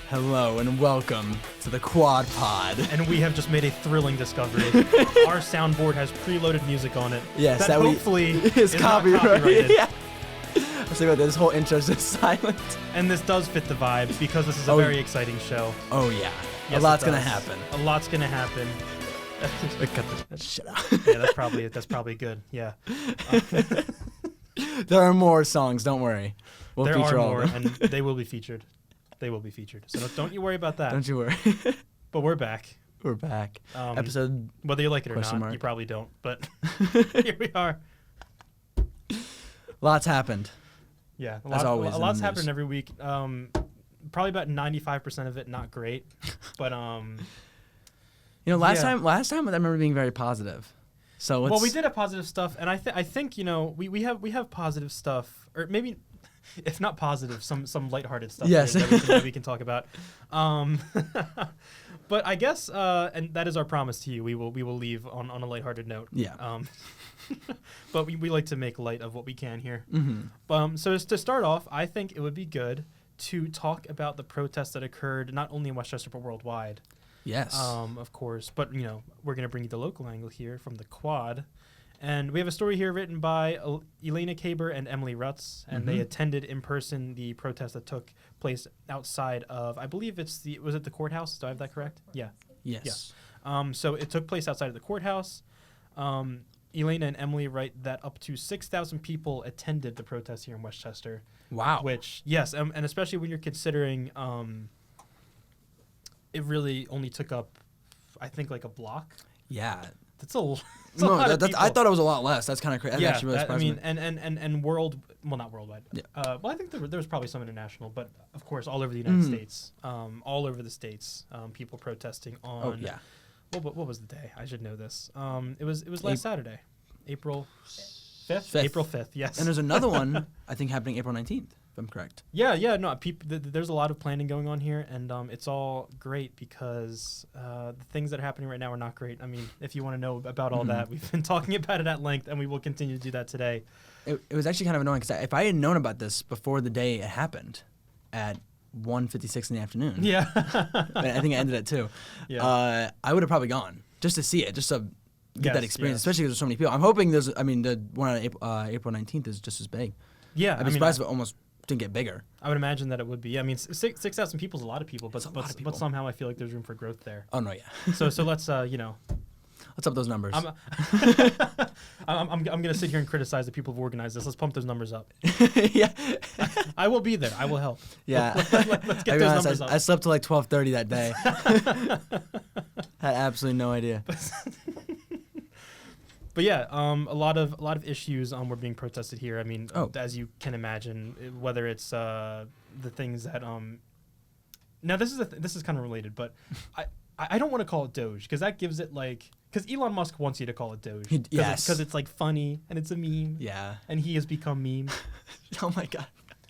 Hello and welcome to the Quad Pod. And we have just made a thrilling discovery. Our soundboard has preloaded music on it. Yes, that hopefully is copyrighted. Yeah. I was thinking about this whole intro is just silent. And this does fit the vibe because this is a very exciting show. Oh yeah, yes, a lot's gonna happen. A lot's gonna happen. Shut up. Yeah, that's probably good. Yeah. There are more songs. Don't worry. We'll there feature are all more, of them. and they will be featured. They will be featured. So don't you worry about that. Don't you worry. But we're back. We're back. Episode. Whether you like it or not, mark. you probably don't. But here we are. Lots happened. Yeah, as always. A lot's happened every week. Probably about 95% of it not great, but last time I remember being very positive. So well, we did have positive stuff, and I think we have positive stuff, or maybe if not positive, some lighthearted stuff. Yes. that we can talk about. But I guess, and that is our promise to you. We will leave on a lighthearted note. Yeah. But we like to make light of what we can here. Mm-hmm. So to start off, I think it would be good to talk about the protests that occurred not only in Westchester but worldwide. Yes. Of course. But, we're going to bring you the local angle here from the Quad. And we have a story here written by Elena Kaber and Emily Rutz, and they attended in person the protest that took place outside of, I believe was it the courthouse? Do I have that correct? Yeah. Yes. Yeah. So it took place outside of the courthouse. Elena and Emily write that up to 6,000 people attended the protest here in Westchester. Wow. Which, yes, and especially when you're considering it really only took up, I think, like a block. Yeah. That's a lot of people. I thought it was a lot less. That's kind of crazy. Yeah, actually really surprised me. and not worldwide. Yeah. Well, I think there was probably some international, but of course all over the United States, all over the states, people protesting on. Oh yeah. What was the day? I should know this. It was last Saturday, April 5th. April 5th. Yes. And there's another one I think happening April 19th. If I'm correct. Yeah. No. There's a lot of planning going on here, and it's all great because the things that are happening right now are not great. I mean, if you want to know about all that, we've been talking about it at length, and we will continue to do that today. It was actually kind of annoying because if I had known about this before the day it happened, at 1:56 in the afternoon. Yeah. I think it ended at 2. Yeah. I would have probably gone just to see it, just to get that experience, yes. especially because there's so many people. I'm hoping the one on April 19th is just as big. Yeah. I'd be surprised if it almost didn't get bigger. I would imagine that it would be. I mean, 6,000 people is a lot of people, but somehow I feel like there's room for growth there. Oh no, yeah. So let's Let's up those numbers. I'm gonna sit here and criticize the people who've organized this. Let's pump those numbers up. Yeah. I will be there. I will help. Yeah. Let's get those numbers up. I slept till like 12:30 that day. Had absolutely no idea. But yeah, a lot of issues were being protested here. I mean, as you can imagine, whether it's the things that now this is kind of related, but I don't want to call it Doge because that gives it because Elon Musk wants you to call it Doge. Yes. Because it's like funny and it's a meme. Yeah. And he has become meme. Oh my god.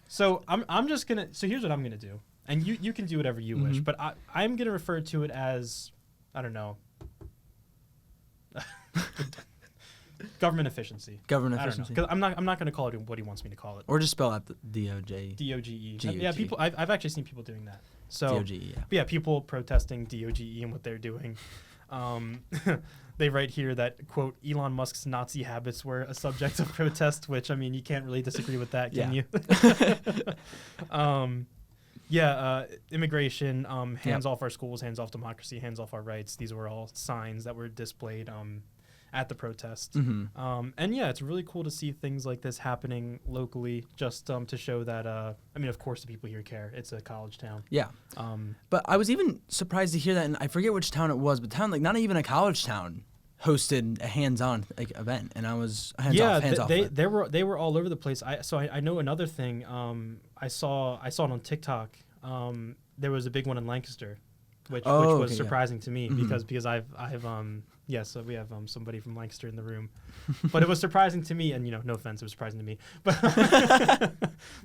So I'm just gonna. So here's what I'm gonna do, and you can do whatever you wish, but I'm gonna refer to it as, I don't know. Government efficiency. Government efficiency. Because I'm not going to call it what he wants me to call it. Or just spell out the DOJ. DOGE. Yeah, people. I've actually seen people doing that. So DOGE. Yeah. But yeah, people protesting DOGE and what they're doing. They write here that, quote, Elon Musk's Nazi habits were a subject of protest, which, I mean, you can't really disagree with that, can you? Immigration, hands off our schools, hands off democracy, hands off our rights. These were all signs that were displayed at the protest. And yeah, it's really cool to see things like this happening locally, just to show that, I mean, of course the people here care. It's a college town. Yeah. But I was even surprised to hear that, and I forget which town it was, but not even a college town hosted a hands-on event, and I was hands off. They were all over the place. I know another thing. I saw it on TikTok. There was a big one in Lancaster, which was surprising to me because I've so we have somebody from Lancaster in the room, but it was surprising to me, and no offense, it was surprising to me, but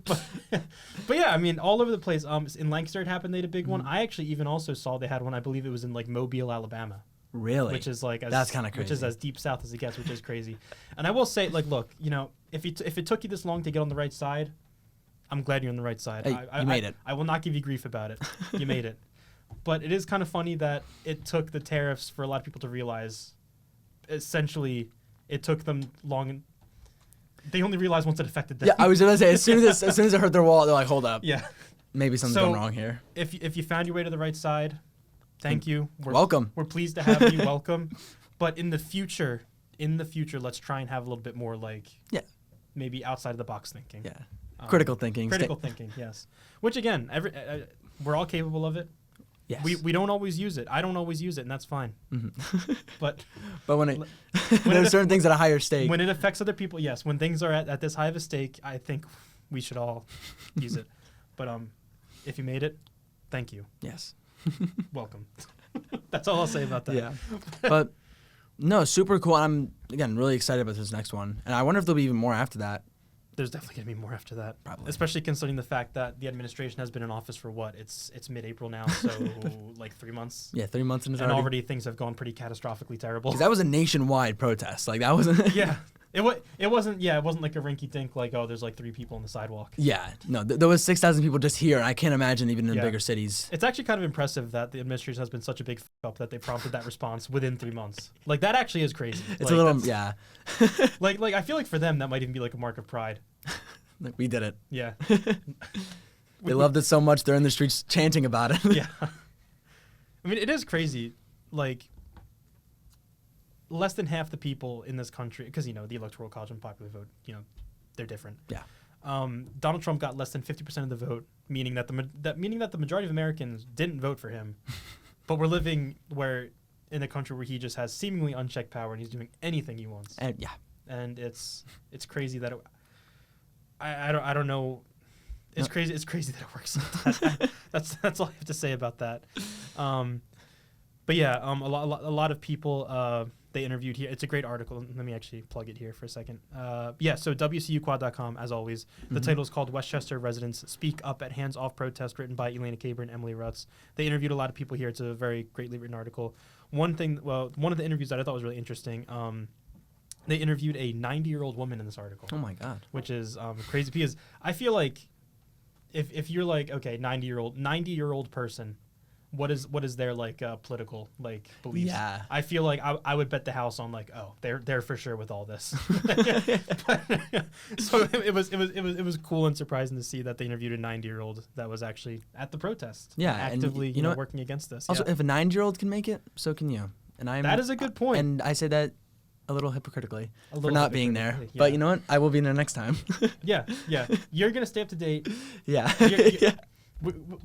but yeah, I mean, all over the place. In Lancaster it happened. They had a big one. I actually even also saw they had one. I believe it was in Mobile, Alabama. Really? Which is that's kind of crazy. Which is as deep south as it gets, which is crazy. And I will say, look, if it took you this long to get on the right side, I'm glad you're on the right side. Hey, you made it. I will not give you grief about it. You made it. But it is kind of funny that it took the tariffs for a lot of people to realize. Essentially, it took them long. And they only realized once it affected them. Yeah, I was gonna say as soon as it hurt their wallet, they're like, hold up. Yeah. Maybe something's gone wrong here. If you found your way to the right side, thank you. Welcome. We're pleased to have you. Welcome. But in the future, let's try and have a little bit more maybe outside of the box thinking. Yeah. Critical thinking. Critical thinking, yes. Which again, we're all capable of it. Yes. We don't always use it. I don't always use it, and that's fine. Mm-hmm. But when there's certain things at a higher stake. When it affects other people, yes. When things are at this high of a stake, I think we should all use it. But if you made it, thank you. Yes. Welcome. That's all I'll say about that. Yeah. But no, super cool. I'm again really excited about this next one, and I wonder if there'll be even more after that. There's definitely going to be more after that. Probably. Especially considering the fact that the administration has been in office for what? It's mid-April now, so like 3 months. Yeah, 3 months into and already things have gone pretty catastrophically terrible. Because that was a nationwide protest. Like that wasn't. Yeah. It wasn't like a rinky-dink like, oh, there's like 3 people on the sidewalk. Yeah. No, there was 6,000 people just here, and I can't imagine even in bigger cities. It's actually kind of impressive that the administration has been such a big up that they prompted that response within 3 months. Like that actually is crazy. It's a little yeah. like I feel like for them that might even be like a mark of pride. Like we did it. Yeah. They loved it so much they're in the streets chanting about it. Yeah. I mean, it is crazy. Like less than half the people in this country, because the Electoral College and popular vote, they're different. Yeah. Donald Trump got less than 50% of the vote, meaning that the majority of Americans didn't vote for him. But we're living in a country where he just has seemingly unchecked power and he's doing anything he wants. And yeah. And it's crazy that I don't know. It's crazy. It's crazy that it works like that. That's all I have to say about that. But yeah, a lot of people they interviewed here. It's a great article. Let me actually plug it here for a second. So WCUquad.com, as always. The title is called Westchester Residents Speak Up at Hands Off Protest, written by Elena Caber and Emily Rutz. They interviewed a lot of people here. It's a very greatly written article. One of the interviews that I thought was really interesting, they interviewed a 90-year-old woman in this article. Oh my God. Which is crazy because I feel like if you're like, okay, 90-year-old person, what is their like political like beliefs? Yeah. I feel like I would bet the house on like, oh, they're for sure with all this. So it was cool and surprising to see that they interviewed a 90-year-old that was actually at the protest. Yeah, actively and working against this. Also, if a 9-year-old can make it, so can you. And that is a good point. And I say that a little hypocritically for not being there. Yeah. But you know what? I will be there next time. Yeah. You're going to stay up to date. Yeah.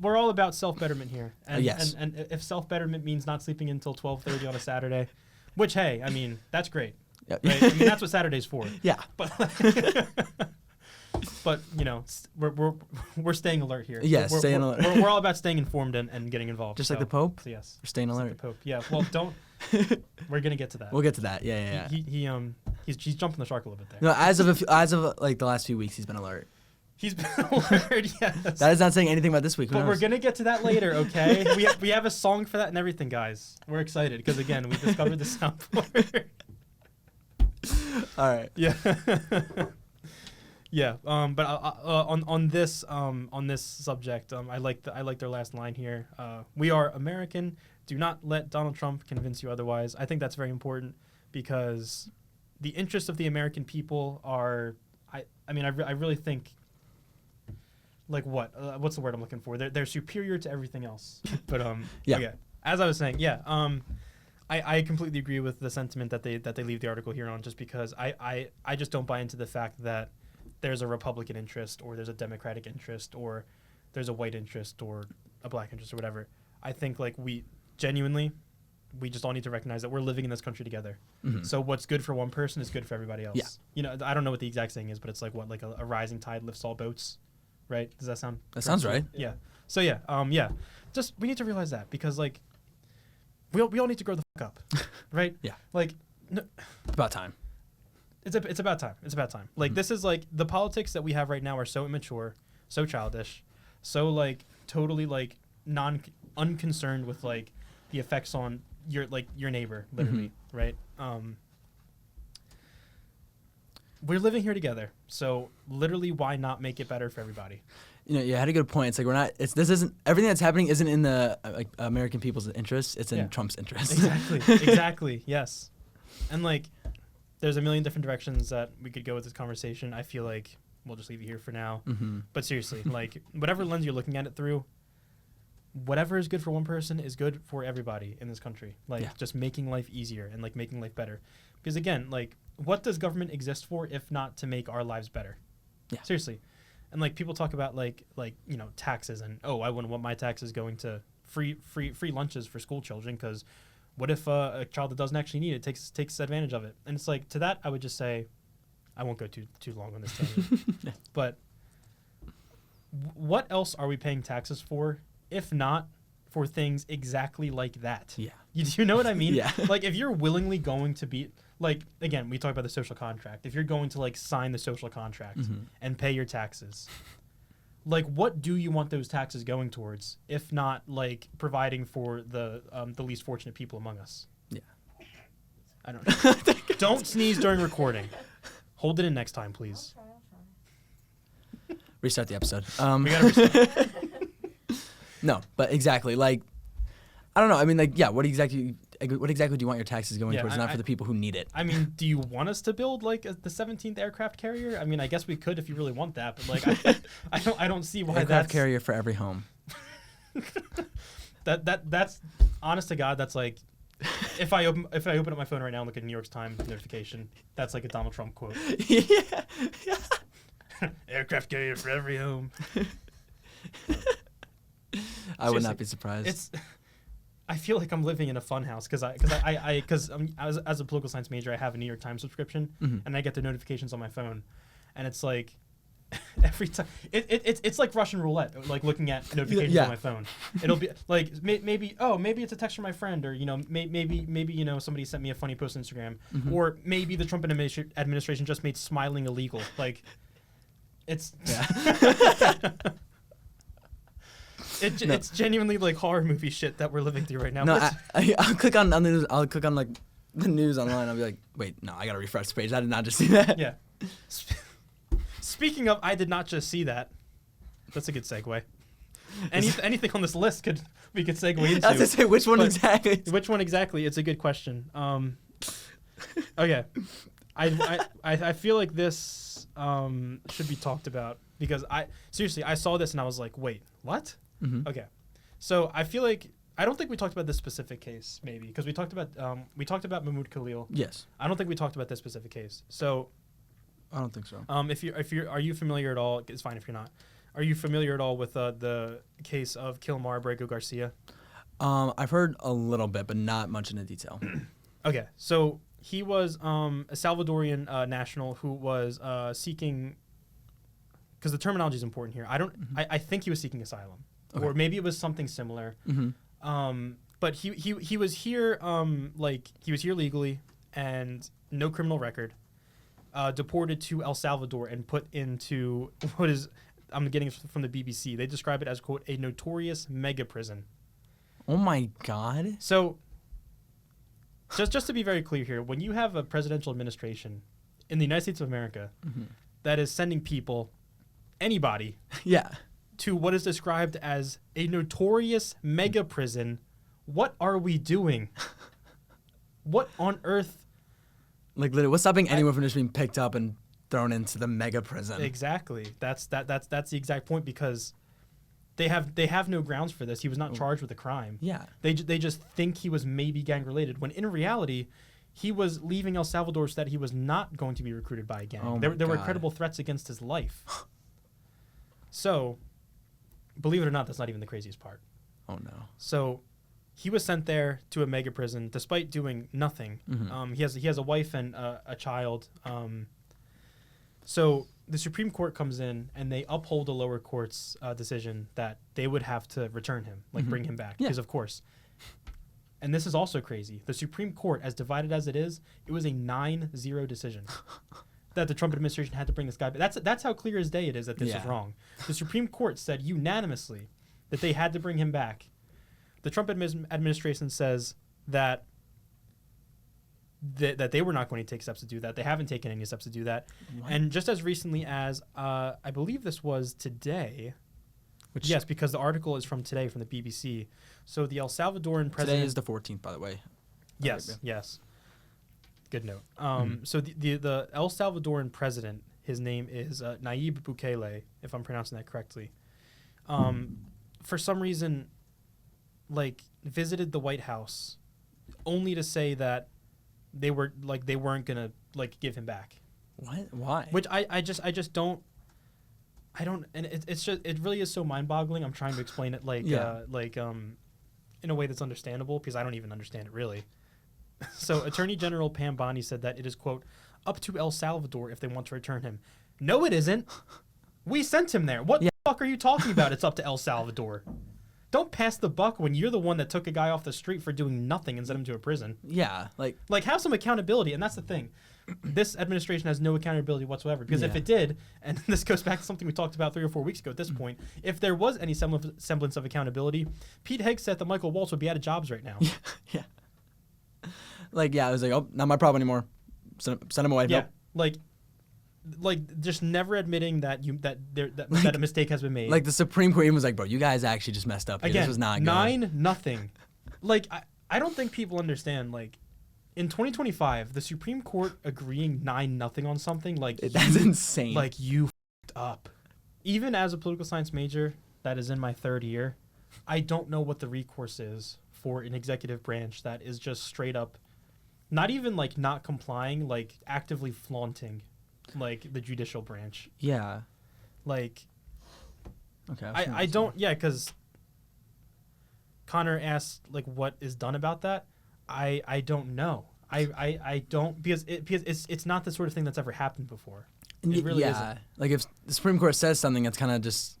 We're all about self-betterment here. And, yes. And if self-betterment means not sleeping until 12:30 on a Saturday, which, hey, I mean, that's great. Yeah. Right? I mean, that's what Saturday's for. Yeah. But we're staying alert here. Yes, staying alert. We're all about staying informed and getting involved. Just like the Pope? So yes. We're staying alert. Like the Pope. Yeah. Well, don't. We're going to get to that. We'll get to that. Yeah. He's jumping the shark a little bit there. No, as of like the last few weeks, he's been alert. He's been alert, yes. That is not saying anything about this week. But we're going to get to that later, okay? we have a song for that and everything, guys. We're excited because, again, we discovered the soundboard. All right. Yeah. Yeah. But on this subject, I like their last line here. We are American. Do not let Donald Trump convince you otherwise. I think that's very important because the interests of the American people are. I really think. Like what? What's the word I'm looking for? They're superior to everything else. But yeah. Okay. As I was saying, yeah. I completely agree with the sentiment that they leave the article here on, just because I just don't buy into the fact that there's a Republican interest or there's a Democratic interest or there's a white interest or a black interest or whatever. I think like we just all need to recognize that we're living in this country together. Mm-hmm. So what's good for one person is good for everybody else. Yeah. I don't know what the exact saying is, but it's like what, like a rising tide lifts all boats, right? Does that sound? That sounds right. Yeah. So yeah. Just we need to realize that because like we all need to grow the fuck up, right? Yeah. Like about time. It's about time. It's about time. Like this is like the politics that we have right now are so immature, so childish, so like totally like unconcerned with like the effects on your neighbor, literally, right? we're living here together. So literally, why not make it better for everybody? You had a good point. It's like we're not. This isn't everything that's happening isn't in the American people's interest. It's in Trump's interest. Exactly. Yes. And like, there's a million different directions that we could go with this conversation. I feel like we'll just leave it here for now. Mm-hmm. But seriously, like, whatever lens you're looking at it through, whatever is good for one person is good for everybody in this country. Like, just making life easier and like making life better. Because again, like, what does government exist for if not to make our lives better? Yeah. Seriously. And like people talk about like taxes and I wouldn't want my taxes going to free lunches for school children because what if a child that doesn't actually need it takes advantage of it? And it's like, to that I would just say, I won't go too long on this tangent. But what else are we paying taxes for if not for things exactly like that? Yeah. You know what I mean? Yeah. Like, if you're willingly going to be like, again, we talk about the social contract. If you're going to like sign the social contract and pay your taxes, like, what do you want those taxes going towards if not like providing for the least fortunate people among us? Yeah. I don't know. Don't sneeze during recording. Hold it in next time, please. Restart the episode. We gotta restart. No, but exactly. Like, I don't know. I mean, like, yeah. What exactly do you want your taxes going towards? Not for the people who need it. I mean, do you want us to build like the 17th aircraft carrier? I mean, I guess we could if you really want that, but like, I don't see why aircraft carrier for every home. That's honest to God. That's like, if I open up my phone right now and look at New York Times notification, that's like a Donald Trump quote. Yeah. Aircraft carrier for every home. I would not be surprised. I feel like I'm living in a fun house because as a political science major, I have a New York Times subscription and I get the notifications on my phone, and it's like every time it's like Russian roulette, like looking at notifications on my phone. It'll be like maybe it's a text from my friend, or maybe somebody sent me a funny post on Instagram, or maybe the Trump administration just made smiling illegal. Like, it's it's genuinely like horror movie shit that we're living through right now. No, I'll click on the news. I'll click on like the news online. I'll be like, wait, no, I gotta refresh the page. I did not just see that. Yeah. Speaking of, I did not just see that. That's a good segue. Anything on this list we could segue into. I was gonna say which one exactly. Which one exactly? It's a good question. Okay, I feel like this should be talked about because I saw this and I was like, wait, what? Mm-hmm. Okay, so I feel like I don't think we talked about this specific case, maybe because we talked about Mahmoud Khalil. Yes. I don't think we talked about this specific case. So I don't think so. Are you familiar at all? It's fine if you're not. Are you familiar at all with the case of Kilmar Abrego Garcia? I've heard a little bit, but not much in detail. Okay, so he was a Salvadorian national who was seeking, because the terminology is important here. I think he was seeking asylum, or maybe it was something similar. Mm-hmm. But he was here he was here legally and no criminal record. Deported to El Salvador and put into what is, I'm getting from the BBC, they describe it as, quote, a notorious mega prison. Oh my God. So just to be very clear here, when you have a presidential administration in the United States of America that is sending people, anybody, to what is described as a notorious mega prison, what are we doing? What on earth? Like, literally, what's stopping anyone from just being picked up and thrown into the mega prison? Exactly. That's the exact point, because they have no grounds for this. He was not charged with a crime. Yeah. They just think he was maybe gang related, when in reality, he was leaving El Salvador so that he was not going to be recruited by a gang. Oh there were credible threats against his life. So, believe it or not, that's not even the craziest part. Oh no. So, he was sent there to a mega prison despite doing nothing. He has a wife and a child. So the Supreme Court comes in and they uphold a lower court's decision that they would have to return him, like bring him back, because of course. And this is also crazy. The Supreme Court, as divided as it is, it was a 9-0 decision that the Trump administration had to bring this guy back. That's how clear as day it is that this is wrong. The Supreme Court said unanimously that they had to bring him back. The Trump administration says that that they were not going to take steps to do that. They haven't taken any steps to do that. What? And just as recently as I believe this was today. Yes, because the article is from today from the BBC. So the El Salvadoran president. Today is the 14th, by the way. Yes, yes. Good note. So the El Salvadoran president, his name is Nayib Bukele, if I'm pronouncing that correctly. For some reason, visited the White House, only to say that they weren't gonna give him back. What? Why? Which I just don't. I don't, and it really is so mind-boggling. I'm trying to explain it in a way that's understandable because I don't even understand it really. So Attorney General Pam Bondi said that it is, quote, up to El Salvador if they want to return him. No, it isn't. We sent him there. What the fuck are you talking about? It's up to El Salvador. Don't pass the buck when you're the one that took a guy off the street for doing nothing and sent him to a prison. Yeah, have some accountability, and that's the thing. This administration has no accountability whatsoever because if it did, and this goes back to something we talked about 3 or 4 weeks ago at this point, if there was any semblance of accountability, Pete Hegseth and Michael Waltz would be out of jobs right now. Yeah. I was oh, not my problem anymore. Send him away. Yeah. Nope. Just never admitting that a mistake has been made. The Supreme Court even was bro, you guys actually just messed up here. Again, this was not good. 9-0. I don't think people understand, in 2025, the Supreme Court agreeing 9-0 on something, that's insane. You f***ed up. Even as a political science major that is in my 3rd year, I don't know what the recourse is for an executive branch that is just straight up, not even not complying, actively flaunting, the judicial branch. Yeah. Okay. I don't, because Connor asked, what is done about that? I don't know. I don't because it's not the sort of thing that's ever happened before. It really isn't. If the Supreme Court says something, that's kind of just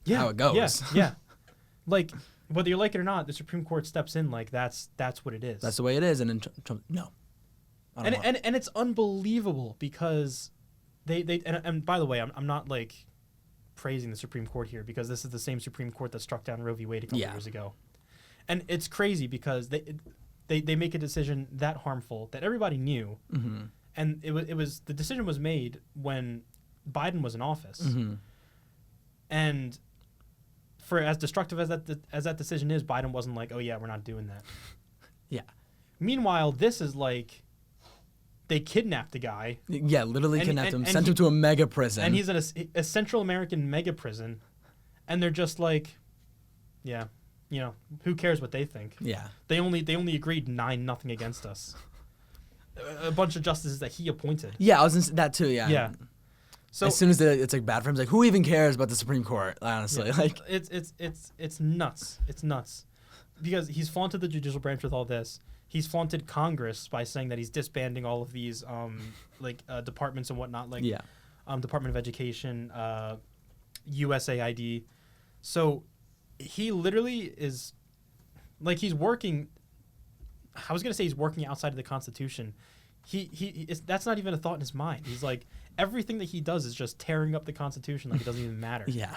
how it goes. Yeah. Whether you like it or not, the Supreme Court steps in that's what it is. That's the way it is, and then Trump, no. And it's unbelievable because they and by the way, I'm not praising the Supreme Court here because this is the same Supreme Court that struck down Roe v. Wade a couple years ago. And it's crazy because they make a decision that harmful that everybody knew, and it was the decision was made when Biden was in office, and for as destructive as that decision is, Biden wasn't oh yeah, we're not doing that. Yeah. Meanwhile, this is they kidnapped a guy. Yeah, literally kidnapped him, sent him to a mega prison, and he's in a Central American mega prison, and they're just yeah. Who cares what they think? Yeah. They only agreed 9-0 against us. A bunch of justices that he appointed. Yeah, I was in that too. Yeah. Yeah. So as soon as it's bad for him, it's who even cares about the Supreme Court? Honestly, it's nuts. It's nuts because he's flaunted the judicial branch with all this. He's flaunted Congress by saying that he's disbanding all of these departments and whatnot, Department of Education, USAID. So he literally is he's working. I was gonna say he's working outside of the Constitution. That's not even a thought in his mind. He's everything that he does is just tearing up the Constitution it doesn't even matter. Yeah.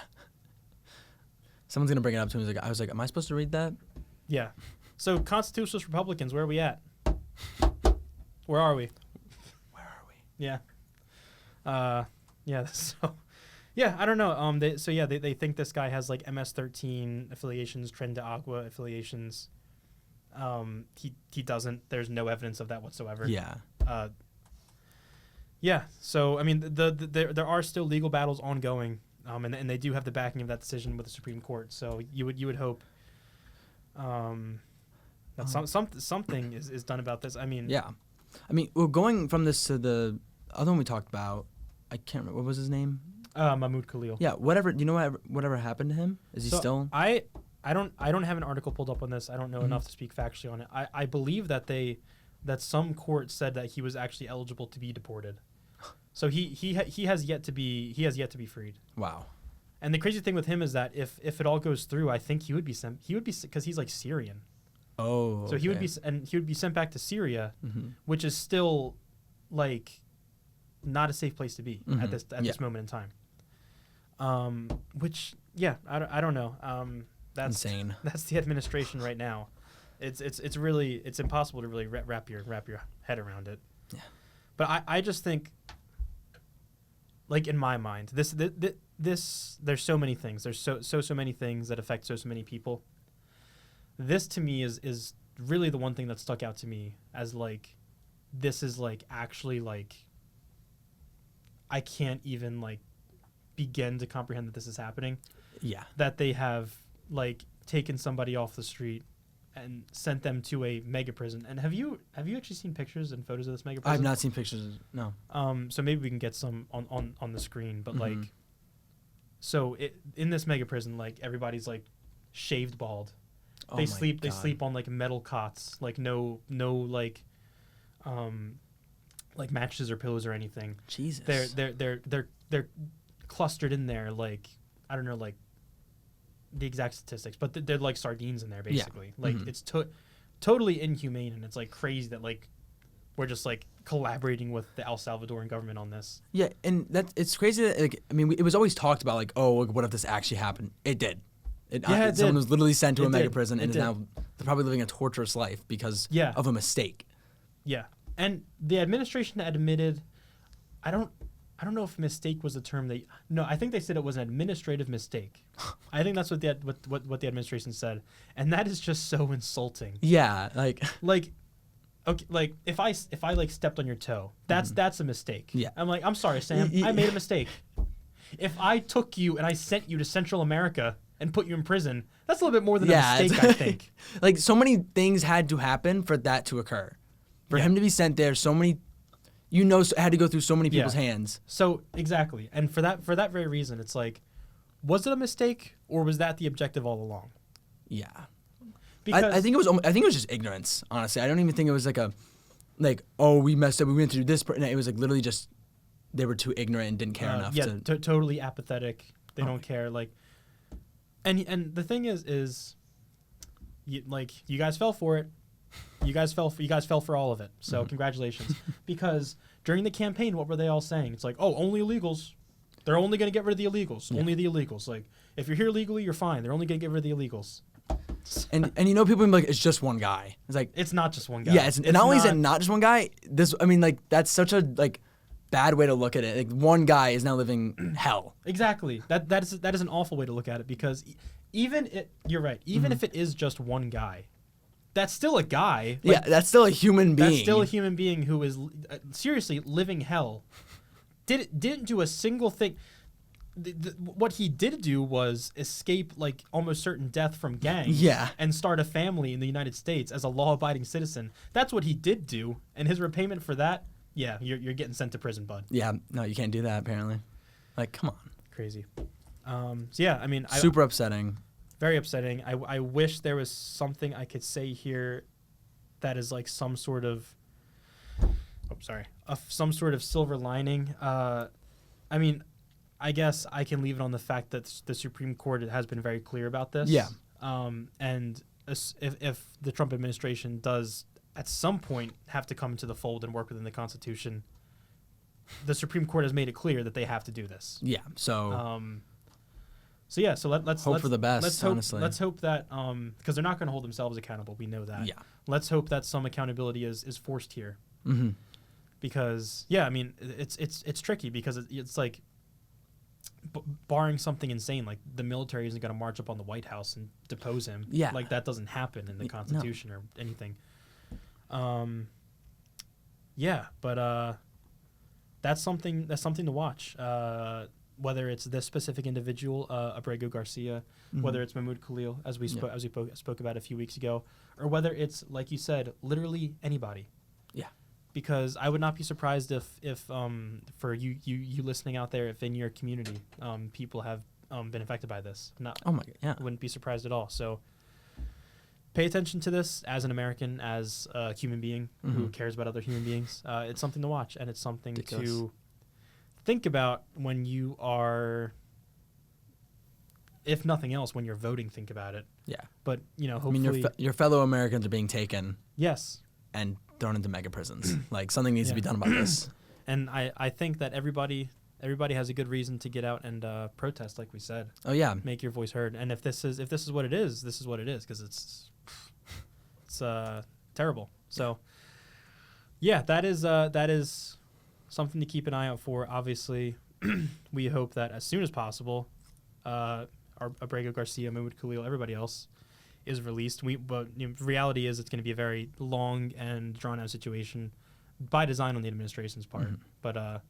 Someone's gonna bring it up to him. I was am I supposed to read that? Yeah. So constitutionalist Republicans, where are we at? Where are we? Yeah. Yeah. So. Yeah, I don't know. They think this guy has MS-13 affiliations, Tren de Agua affiliations. He doesn't. There's no evidence of that whatsoever. Yeah. Yeah. So I mean, there are still legal battles ongoing, and they do have the backing of that decision with the Supreme Court. So you would hope that something is done about this. I mean. Yeah. I mean, well, going from this to the other one we talked about, I can't remember what was his name. Mahmoud Khalil. Yeah, whatever. Do you know whatever happened to him? Is he still? I don't have an article pulled up on this. I don't know enough to speak factually on it. I believe that some court said that he was actually eligible to be deported. So he has yet to be freed. Wow. And the crazy thing with him is that if it all goes through, I think he would be sent. He would be because he's Syrian. Oh. So he would be sent back to Syria, which is still not a safe place to be at this moment in time. Which, I don't know. That's insane. That's the administration right now. It's really impossible to really wrap your head around it. Yeah. But I just think, like in my mind, this there's so many things. There's so many things that affect so many people. This to me is really the one thing that stuck out to me as like, this is like actually like, I can't even like begin to comprehend that this is happening. Yeah. That they have like taken somebody off the street and sent them to a mega prison. And have you actually seen pictures and photos of this mega prison? I've not seen pictures. No. So maybe we can get some on the screen. But like, so in this mega prison, like everybody's like shaved bald. They sleep on like metal cots, like no like mattresses or pillows or anything. Jesus. They're clustered in there like, I don't know like the exact statistics, but they're like sardines in there basically. Yeah. Like it's totally inhumane, and it's like crazy that like we're just like collaborating with the El Salvadoran government on this. Yeah, and it's crazy that like, I mean, it was always talked about like, oh, what if this actually happened? It did. Someone was literally sent to a mega prison and is now they're probably living a torturous life because of a mistake. Yeah. And the administration admitted, I don't know if mistake was the term I think they said it was an administrative mistake. I think that's what the administration said. And that is just so insulting. Yeah, like okay, like if I like stepped on your toe, that's a mistake. Yeah. I'm like, I'm sorry, Sam, I made a mistake. If I took you and I sent you to Central America and put you in prison, that's a little bit more than a mistake, I think. Like so many things had to happen for that to occur. For him to be sent there, so many, had to go through so many people's hands. So exactly, and for that very reason, it's like, was it a mistake or was that the objective all along? Yeah, because I think it was just ignorance. Honestly, I don't even think it was we messed up, we went to do this. It was like literally just they were too ignorant and didn't care enough. Yeah, totally apathetic. They don't care. Like, and the thing is, you guys fell for it. You guys fell for all of it. So congratulations. Because during the campaign, what were they all saying? It's like, oh, only illegals. They're only going to get rid of the illegals. Yeah. Only the illegals. Like, if you're here legally, you're fine. They're only going to get rid of the illegals. And people be like, it's just one guy. It's like, it's not just one guy. Yeah, not only is it not just one guy. That's such a bad way to look at it. Like, one guy is now living hell. Exactly. That is an awful way to look at it, because you're right. Even if it is just one guy, that's still a guy. Like, that's still a human being. That's still a human being who is seriously living hell. Didn't do a single thing. What he did do was escape like almost certain death from gangs. Yeah. And start a family in the United States as a law-abiding citizen. That's what he did do, and his repayment for that, you're getting sent to prison, bud. Yeah. No, you can't do that apparently. Like, come on. Crazy. So yeah, I mean, super upsetting. Very upsetting. I wish there was something I could say here that is like some sort of some sort of silver lining. I mean, I guess I can leave it on the fact that the Supreme Court has been very clear about this. Yeah. And if the Trump administration does at some point have to come into the fold and work within the Constitution, the Supreme Court has made it clear that they have to do this. Yeah. So. So let's hope for the best. Honestly, let's hope that because they're not going to hold themselves accountable. We know that. Yeah. Let's hope that some accountability is forced here. Mm-hmm. Because I mean, it's tricky because it's like barring something insane, like the military isn't going to march up on the White House and depose him. Yeah. Like that doesn't happen in the Constitution or anything. Yeah, but that's something to watch. Whether it's this specific individual, Abrego Garcia, whether it's Mahmoud Khalil, as we spoke about a few weeks ago, or whether it's, like you said, literally anybody. Yeah. Because I would not be surprised if for you listening out there, if in your community people have been affected by this. Oh my God, yeah. I wouldn't be surprised at all. So pay attention to this as an American, as a human being who cares about other human beings. It's something to watch, and it's something to think about when you are, if nothing else, when you're voting. Think about it. Yeah. But hopefully, I mean, your fellow Americans are being taken. Yes. And thrown into mega prisons. Like, something needs to be done about this. And I think that everybody has a good reason to get out and protest, like we said. Oh yeah. Make your voice heard. And if this is what it is, this is what it is, because it's it's terrible. So, yeah, that is something to keep an eye out for. Obviously, we hope that as soon as possible, Abrego, Garcia, Mahmoud Khalil, everybody else is released. But reality is it's going to be a very long and drawn-out situation by design on the administration's part. Mm-hmm. But,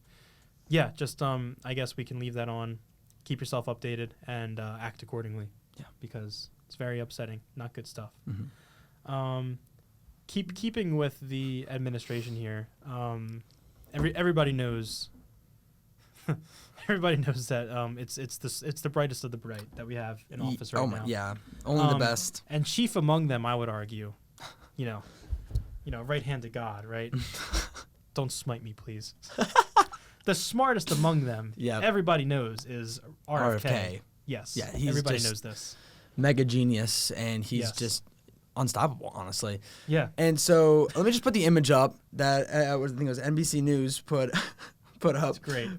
yeah, just I guess we can leave that on. Keep yourself updated and act accordingly. Yeah, because it's very upsetting. Not good stuff. Mm-hmm. Keeping with the administration here, everybody knows. Everybody knows that it's the brightest of the bright that we have in office right now. Yeah, only the best. And chief among them, I would argue, right hand to God, right? Don't smite me, please. The smartest among them, everybody knows, is RFK. Yes, yeah, everybody knows this. Mega genius, and he's just unstoppable, honestly. Yeah. And so let me just put the image up that I think it was NBC News put up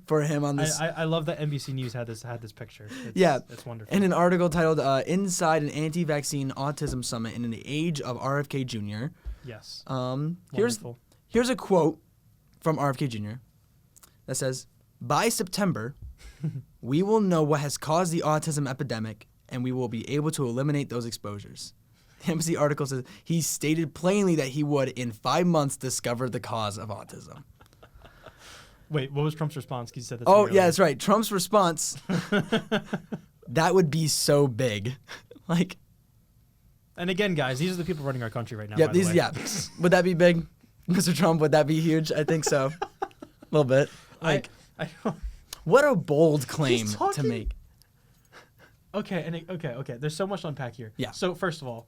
for him on this. I love that NBC News had this picture. It's wonderful. In an article titled "Inside an Anti-Vaccine Autism Summit in the Age of RFK Jr." Yes. Here's a quote from RFK Jr. that says, "By September, we will know what has caused the autism epidemic, and we will be able to eliminate those exposures." The NBC article says he stated plainly that he would, in 5 months, discover the cause of autism. Wait, what was Trump's response? Because you said that. Oh, yeah, that's right. Trump's response. That would be so big. And again, guys, these are the people running our country right now. Yeah, Would that be big, Mr. Trump? Would that be huge? I think so. A little bit. I what a bold claim to make. Okay, okay. There's so much to unpack here. Yeah. So first of all,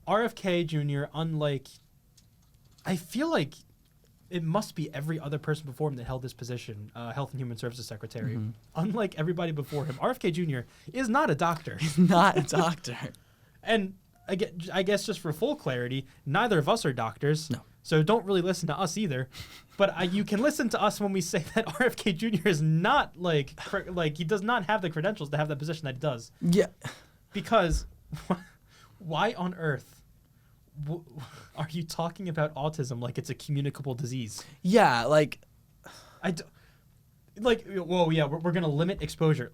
RFK Jr., unlike, I feel like it must be every other person before him that held this position, Health and Human Services Secretary. Mm-hmm. Unlike everybody before him, RFK Jr. is not a doctor. He's not a doctor. And I guess just for full clarity, neither of us are doctors. No. So don't really listen to us either. But you can listen to us when we say that RFK Jr. is not like he does not have the credentials to have that position that he does. Yeah. Because why on earth are you talking about autism like it's a communicable disease? Yeah, we're going to limit exposure.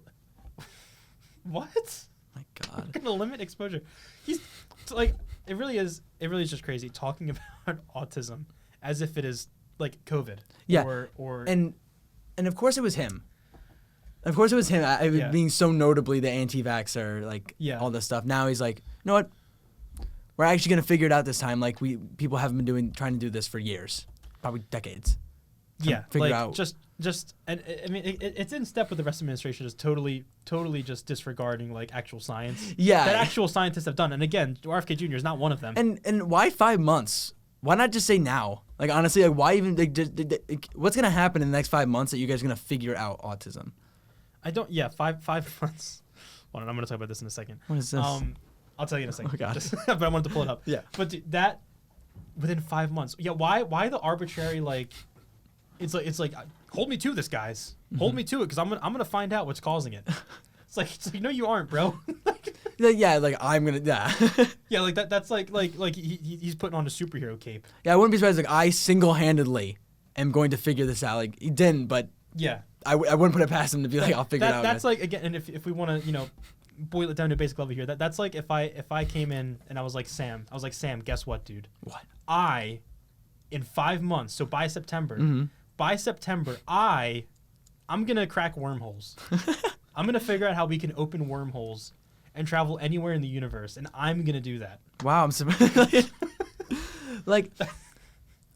What? My God. We're going to limit exposure. He's it really is just crazy talking about autism as if it is like COVID. Yeah. Or and of course it was him. Of course it was him. Being so notably the anti-vaxxer, all this stuff. Now he's like, you know what? We're actually gonna figure it out this time. Like people haven't been trying to do this for years, probably decades. Figure out. Just and I mean it's in step with the rest of the administration, just totally just disregarding like actual science. Yeah. That actual scientists have done. And again, RFK Jr. is not one of them. And why 5 months? Why not just say now? Like honestly, why even? What's gonna happen in the next 5 months that you guys are gonna figure out autism? I don't. Yeah, 5 months. Hold on, I'm gonna talk about this in a second. What is this? I'll tell you in a second. Oh God. But I wanted to pull it up. Yeah. But that within 5 months. Yeah. Why the arbitrary like? It's like hold me to this, guys. Hold me to it because I'm gonna find out what's causing it. It's like no, you aren't, bro. I'm gonna yeah, like that's like he's putting on a superhero cape. Yeah, I wouldn't be surprised. Like I single-handedly am going to figure this out. Like he didn't, but yeah, I wouldn't put it past him to be like I'll figure it out. That's like again, and if we want to boil it down to a basic level here, that's like if I came in and I was like Sam, guess what, dude? What? In 5 months, so by September. Mm-hmm. By September, I'm gonna crack wormholes. I'm gonna figure out how we can open wormholes and travel anywhere in the universe, and I'm gonna do that. Wow, I'm surprised. Like,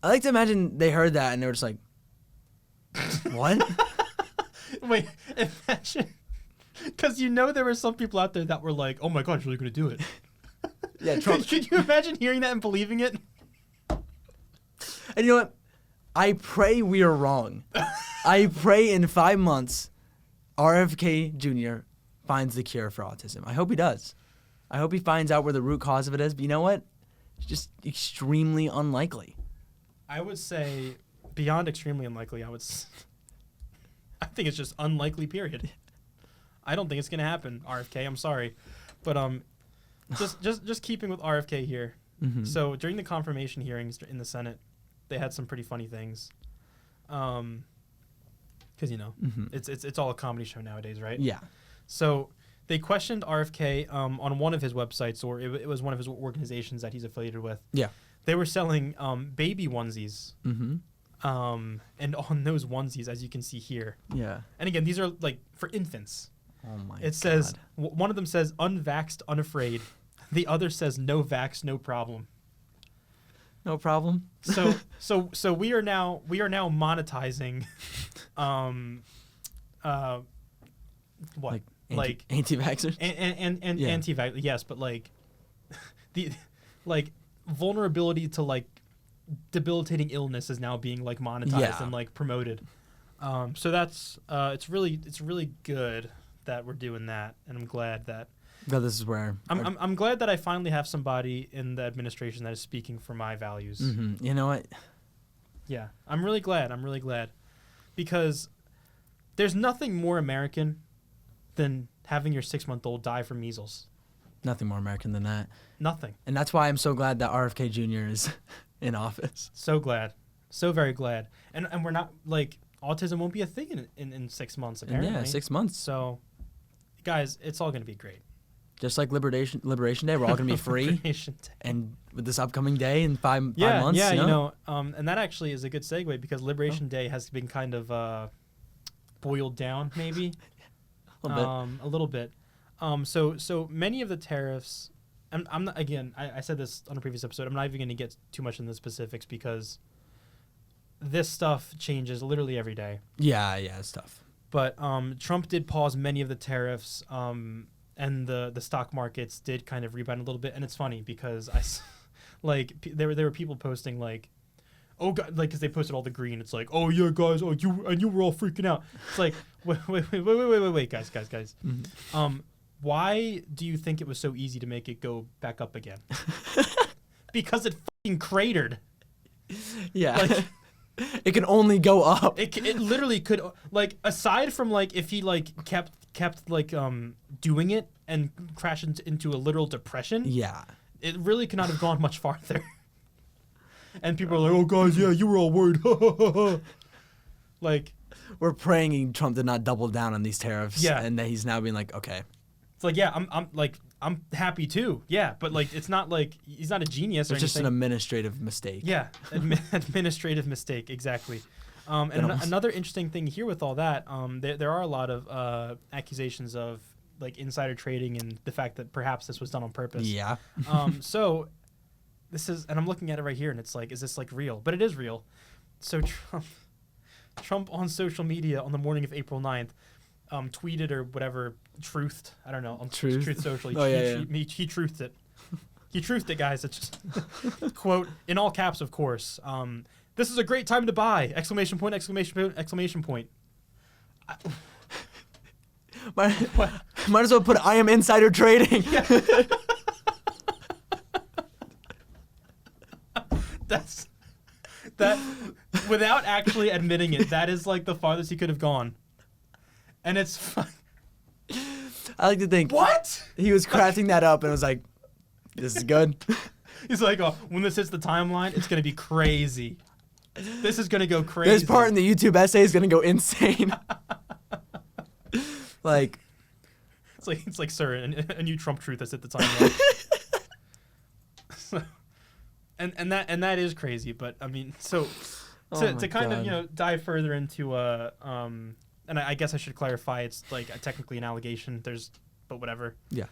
I like to imagine they heard that and they were just like, "What?" Wait, imagine, because there were some people out there that were like, "Oh my God, you're really gonna do it." Yeah, Trump. Could you imagine hearing that and believing it? And you know what? I pray we are wrong. I pray in 5 months, RFK Jr. finds the cure for autism. I hope he does. I hope he finds out where the root cause of it is. But you know what? It's just extremely unlikely. I would say beyond extremely unlikely. I think it's just unlikely, period. I don't think it's going to happen, RFK. I'm sorry. But just keeping with RFK here. Mm-hmm. So during the confirmation hearings in the Senate, they had some pretty funny things. Because Mm-hmm. it's all a comedy show nowadays, right? Yeah. So they questioned RFK on one of his websites, or it was one of his organizations that he's affiliated with. Yeah. They were selling baby onesies. Mm-hmm. And on those onesies, as you can see here. Yeah. And again, these are like for infants. Oh my God. It says, one of them says, unvaxxed, unafraid. The other says, no vax, no problem. No problem. So we are now monetizing, what? Like anti-vaxxers? And Yeah. anti-vax, yes, but like the vulnerability to like debilitating illness is now being like monetized and like promoted. So that's it's really good that we're doing that, and I'm glad that this is where I'm glad that I finally have somebody in the administration that is speaking for my values. Mm-hmm. You know what? Yeah, I'm really glad because there's nothing more American than having your 6-month-old die from measles. Nothing more American than that. Nothing. And that's why I'm so glad that RFK Jr. is in office. So glad. So very glad. And we're not, like, autism won't be a thing in 6 months, apparently. And yeah, 6 months. So, guys, it's all going to be great. Just like Liberation Day, we're all going to be free. Liberation Day. And with this upcoming day in five months, Yeah, you know? and that actually is a good segue because Liberation Day has been kind of boiled down, maybe. A little bit. So many of the tariffs, I'm not, again, I said this on a previous episode, I'm not even going to get too much into the specifics because this stuff changes literally every day. Yeah, it's tough. But Trump did pause many of the tariffs, and the stock markets did kind of rebound a little bit. And it's funny because there were people posting like, oh God, like, because they posted all the green. It's like, oh yeah, guys, oh you were all freaking out. It's like, wait, guys. Mm-hmm. Why do you think it was so easy to make it go back up again? Because it fucking cratered. Yeah. Like, it can only go up. It literally could, like, aside from like if he like kept like doing it and crashed into a literal depression. Yeah. It really could not have gone much farther. And people are like, oh, guys, yeah, you were all worried. Like, we're praying Trump did not double down on these tariffs. Yeah. And that he's now being like, okay. It's like, yeah, I'm happy too. Yeah. But like, it's not like he's not a genius or anything. It's just an administrative mistake. Yeah. Administrative mistake. Exactly. And another interesting thing here with all that, there are a lot of accusations of like insider trading and the fact that perhaps this was done on purpose. Yeah. So this is, and I'm looking at it right here, and it's like, is this like real? But it is real. So Trump on social media on the morning of April 9th, tweeted or whatever, truthed. I don't know. On Truth Social. Oh, yeah. He truthed it. He truthed it, guys. It's just, quote, in all caps, of course. This is a great time to buy! Exclamation point, exclamation point, exclamation point. Might as well put I am insider trading. Yeah. That without actually admitting it, that is like the farthest he could have gone. And it's fun. I like to think what he was crafting that up and was like, this is good. He's like, oh, when this hits the timeline, it's gonna be crazy. This is gonna go crazy. This part in the YouTube essay is gonna go insane. Like, it's like, sir, a new Trump truth has hit the timeline. So, and that is crazy, but I mean, so to kind of dive further into and I guess I should clarify, it's like technically an allegation. But whatever. Yeah.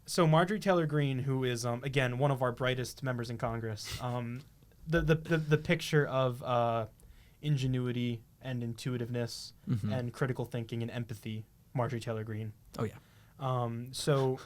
So Marjorie Taylor Greene, who is again one of our brightest members in Congress, the picture of ingenuity and intuitiveness and critical thinking and empathy, Marjorie Taylor Greene. Oh yeah. So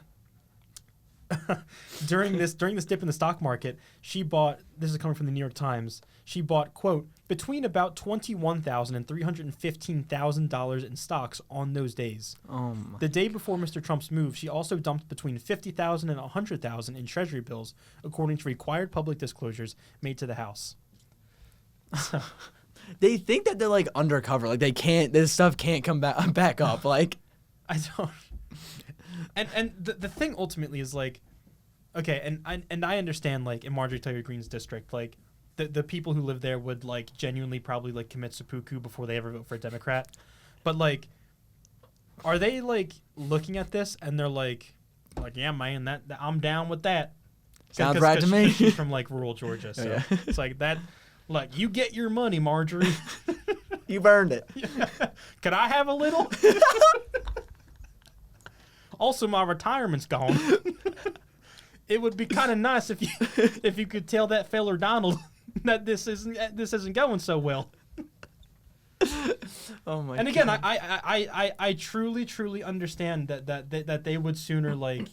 during this dip in the stock market, she bought, this is coming from the New York Times, she bought, quote, between about $21,000 and $315,000 in stocks on those days. Oh my. The day before Mr. Trump's move, she also dumped between $50,000 and $100,000 in Treasury bills, according to required public disclosures made to the House. They think that they're like undercover, like this stuff can't come back up. Like, I don't. And the thing ultimately is like, okay, and I understand, like, in Marjorie Taylor Greene's district, like, the people who live there would, like, genuinely probably, like, commit seppuku before they ever vote for a Democrat. But, like, are they, like, looking at this and they're like, yeah, man, that I'm down with that. Sounds right to me. She's from, like, rural Georgia, so yeah. it's like that. Like, you get your money, Marjorie. You've earned it. Could I have a little? Also, my retirement's gone. It would be kind of nice if you could tell that feller Donald that this isn't going so well. Oh my! And again, God. I truly understand that they would sooner, like,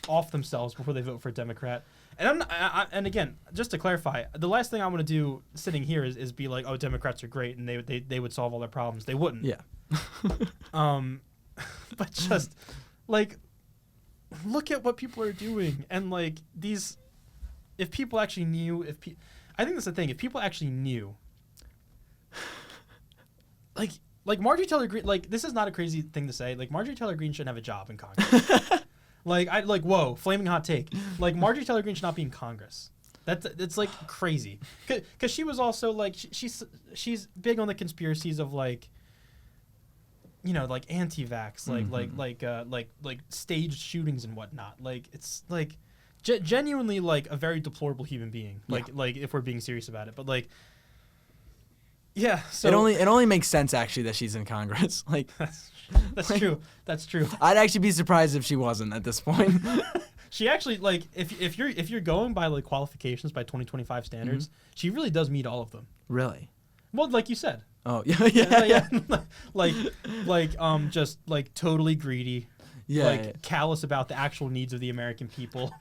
off themselves before they vote for a Democrat. And and again, just to clarify, the last thing I want to do sitting here is be like, oh, Democrats are great and they would solve all their problems. They wouldn't. Yeah. But just, like, look at what people are doing, and, like, these, if people actually knew, I think that's the thing, if people actually knew, like Marjorie Taylor Greene, like, this is not a crazy thing to say, like, Marjorie Taylor Greene shouldn't have a job in Congress. Whoa, flaming hot take. Like, Marjorie Taylor Greene should not be in Congress. It's like crazy. Because she was also, like, she's big on the conspiracies of, like, you know, like, anti-vax, like staged shootings and whatnot. Like, it's, like, genuinely, like, a very deplorable human being. Like, if we're being serious about it. But, like, yeah. So it only makes sense, actually, that she's in Congress. Like, that's true. That's true. I'd actually be surprised if she wasn't at this point. She actually, like, if you're going by, like, qualifications by 2025 standards, she really does meet all of them. Really? Well, like you said. Oh, yeah. Just, like, totally greedy. Yeah. Like, callous about the actual needs of the American people.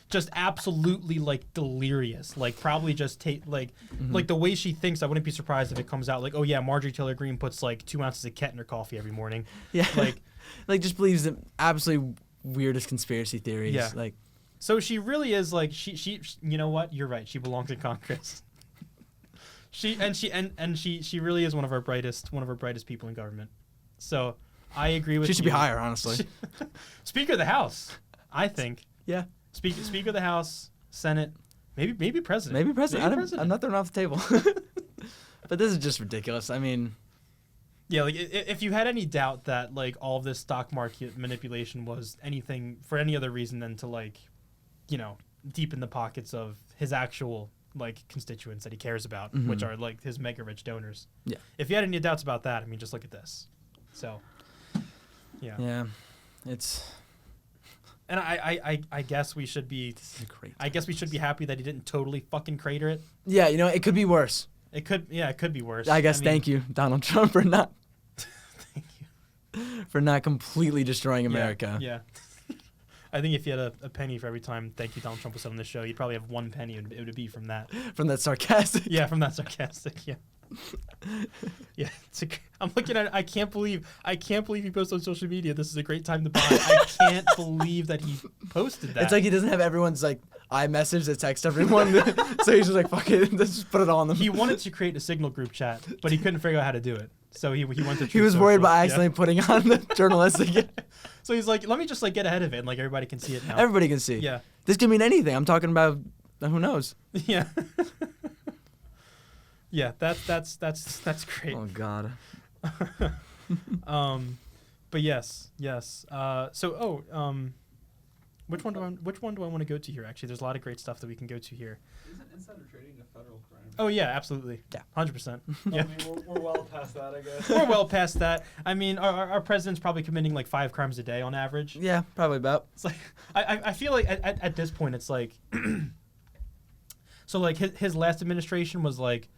Just absolutely, like, delirious. Like, probably just like the way she thinks, I wouldn't be surprised if it comes out like, oh yeah, Marjorie Taylor Greene puts, like, 2 ounces of ket in her coffee every morning. Yeah. Like just believes the absolutely weirdest conspiracy theories. Yeah. Like, so she really is, like, she you know what? You're right. She belongs in Congress. She really is one of our brightest people in government. So I agree with you. She should be higher, honestly. Speaker of the House, I think. Yeah. Speaker of the House, Senate, maybe president. Maybe president. I'm not throwing off the table. But this is just ridiculous. I mean, yeah, like, if you had any doubt that, like, all of this stock market manipulation was anything for any other reason than to, like, you know, deepen the pockets of his actual, like, constituents that he cares about, which are, like, his mega rich donors. Yeah. If you had any doubts about that, I mean, just look at this. So, yeah. Yeah, it's. And I guess we should be. This is great. I guess we should be happy that he didn't totally fucking crater it. Yeah, you know, it could be worse. It could be worse. I guess. Thank you, Donald Trump, for not. Thank you. For not completely destroying America. Yeah. I think if you had a penny for every time "Thank you, Donald Trump" was said on this show, you'd probably have 1 penny. It would be from that. From that sarcastic. Yeah, from that sarcastic. Yeah. Yeah. I'm looking at it. I can't believe he posted on social media. This is a great time to buy. I can't believe that he posted that. It's like he doesn't have everyone's, like, iMessage that texts everyone. So he's just like, fuck it, let's just put it on them. He wanted to create a Signal group chat, but he couldn't figure out how to do it. So he went to. He was worried about accidentally putting on the journalistic. So he's like, let me just, like, get ahead of it, and, like, everybody can see it now. Everybody can see. Yeah. This could mean anything. I'm talking about who knows. Yeah. Yeah, that's great. Oh God. But yes. Which one do I want to go to here? Actually, there's a lot of great stuff that we can go to here. Isn't insider trading a federal crime? Oh yeah, absolutely. Yeah, 100%. Yeah, I mean, we're well past that, I guess. We're well past that. I mean, our president's probably committing, like, 5 crimes a day on average. Yeah, probably about. It's like I feel like at this point it's like, so, like, his last administration was like,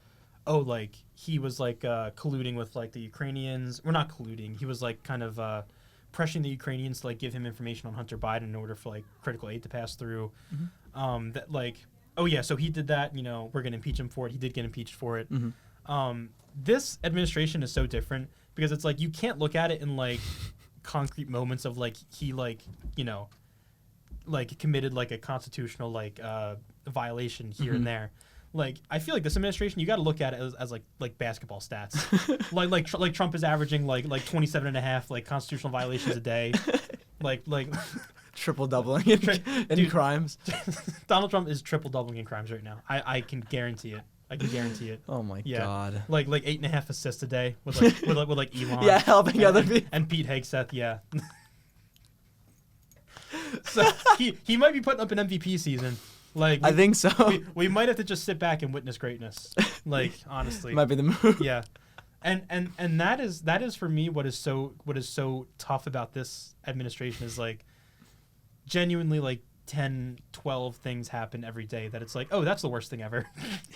oh, like, he was, like, colluding with, like, the Ukrainians. We're not colluding. He was, like, kind of pressuring the Ukrainians to, like, give him information on Hunter Biden in order for, like, critical aid to pass through. That, like, oh yeah, so he did that. You know, we're gonna impeach him for it. He did get impeached for it. This administration is so different because it's like you can't look at it in, like, concrete moments of, like, he, like, you know, like, committed, like, a constitutional, like, violation here and there. Like, I feel like this administration, you got to look at it as like basketball stats. like Trump is averaging like 27 and a half, like, constitutional violations a day. like Triple doubling in Dude. crimes. Donald Trump is triple doubling in crimes right now. I can guarantee it. I can guarantee it. Oh my Yeah. God. Like 8.5 assists a day with like Elon. Yeah, helping other people. And Pete Hegseth. Yeah. So he might be putting up an MVP season. Like I think so. we might have to just sit back and witness greatness. Like honestly. Might be the move. Yeah. And that is for me what is so tough about this administration is like genuinely like 10, 12 things happen every day that it's like, oh, that's the worst thing ever.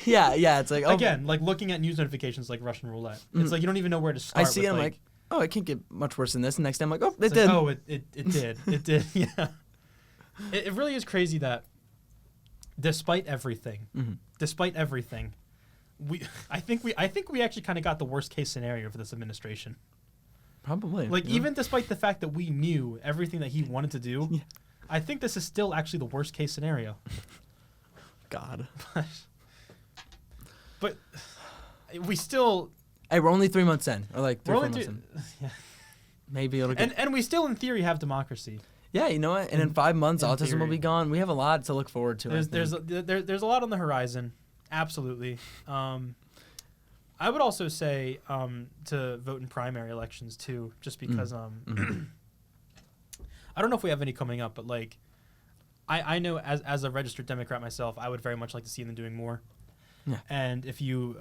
Yeah, it's like, oh. Again, like looking at news notifications like Russian roulette. It's like you don't even know where to start. I see it, I'm like, oh, it can't get much worse than this. And next time I'm like, oh, it it's did. like, oh, it did. It did. Yeah. It really is crazy that despite everything, I think we actually kind of got the worst case scenario for this administration. Probably. Like yeah. even despite the fact that we knew everything that he wanted to do, Yeah. I think this is still actually the worst case scenario. God. But we still. Hey, we're only 3 months in, or like 3 We're or 4 only months in. yeah. Maybe it'll get. And we still in theory have democracy. Yeah, you know what? And in 5 months, in autism will theory. be gone. We have a lot to look forward to. There's a lot on the horizon. Absolutely. I would also say to vote in primary elections too, just because I don't know if we have any coming up, but like I know as a registered Democrat myself, I would very much like to see them doing more. Yeah. And if you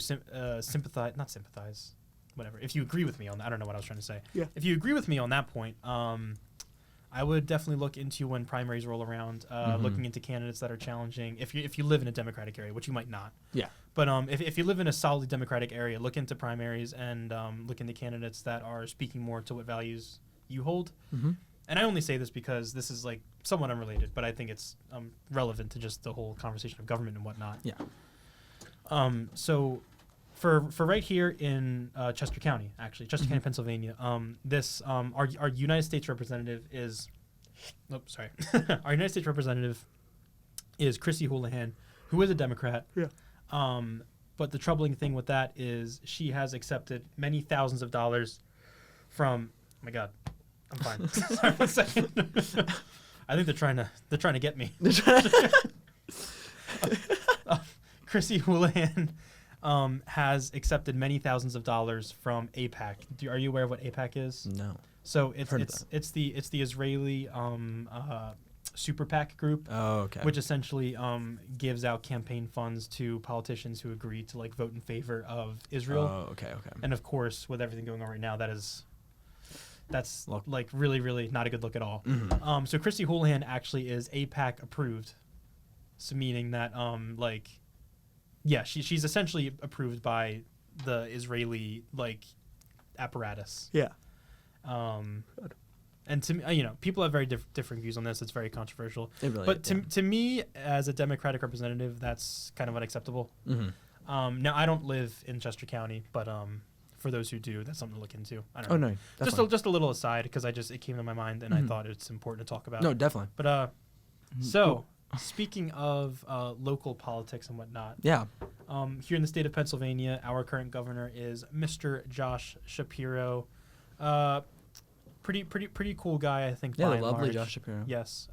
sympathize, whatever. If you agree with me on that, I don't know what I was trying to say. Yeah. If you agree with me on that point, I would definitely look into when primaries roll around, looking into candidates that are challenging. If you live in a Democratic area, which you might not. Yeah. But if you live in a solidly Democratic area, look into primaries and look into candidates that are speaking more to what values you hold. Mm-hmm. And I only say this because this is like somewhat unrelated, but I think it's relevant to just the whole conversation of government and whatnot. Yeah. So for right here in Chester County, actually, Chester County, Pennsylvania, our United States representative is, our United States representative is Chrissy Houlihan, who is a Democrat. Yeah. But the troubling thing with that is she has accepted many thousands of dollars from. Oh my God, I'm fine. Sorry, 1 second. I think they're trying to get me. Chrissy Houlihan has accepted many thousands of dollars from AIPAC. Are you aware of what AIPAC is? No. So it's the Israeli super PAC group. Oh, okay. Which essentially gives out campaign funds to politicians who agree to like vote in favor of Israel. Oh, okay. And of course, with everything going on right now, that's like really, really not a good look at all. Mm-hmm. So Chrissy Houlihan actually is AIPAC approved, so meaning that she's essentially approved by the Israeli like apparatus. Yeah. And to me, people have very different views on this. It's very controversial. It really but is, to me, as a Democratic representative, that's kind of unacceptable. Mm-hmm. Now, I don't live in Chester County, but for those who do, that's something to look into. I don't know. No, just a little aside because it came to my mind and I thought it's important to talk about. No, definitely. But so speaking of local politics and whatnot, yeah. Here in the state of Pennsylvania, our current governor is Mr. Josh Shapiro. Pretty cool guy, I think. Yeah, by the and lovely large. Josh Shapiro. Yes.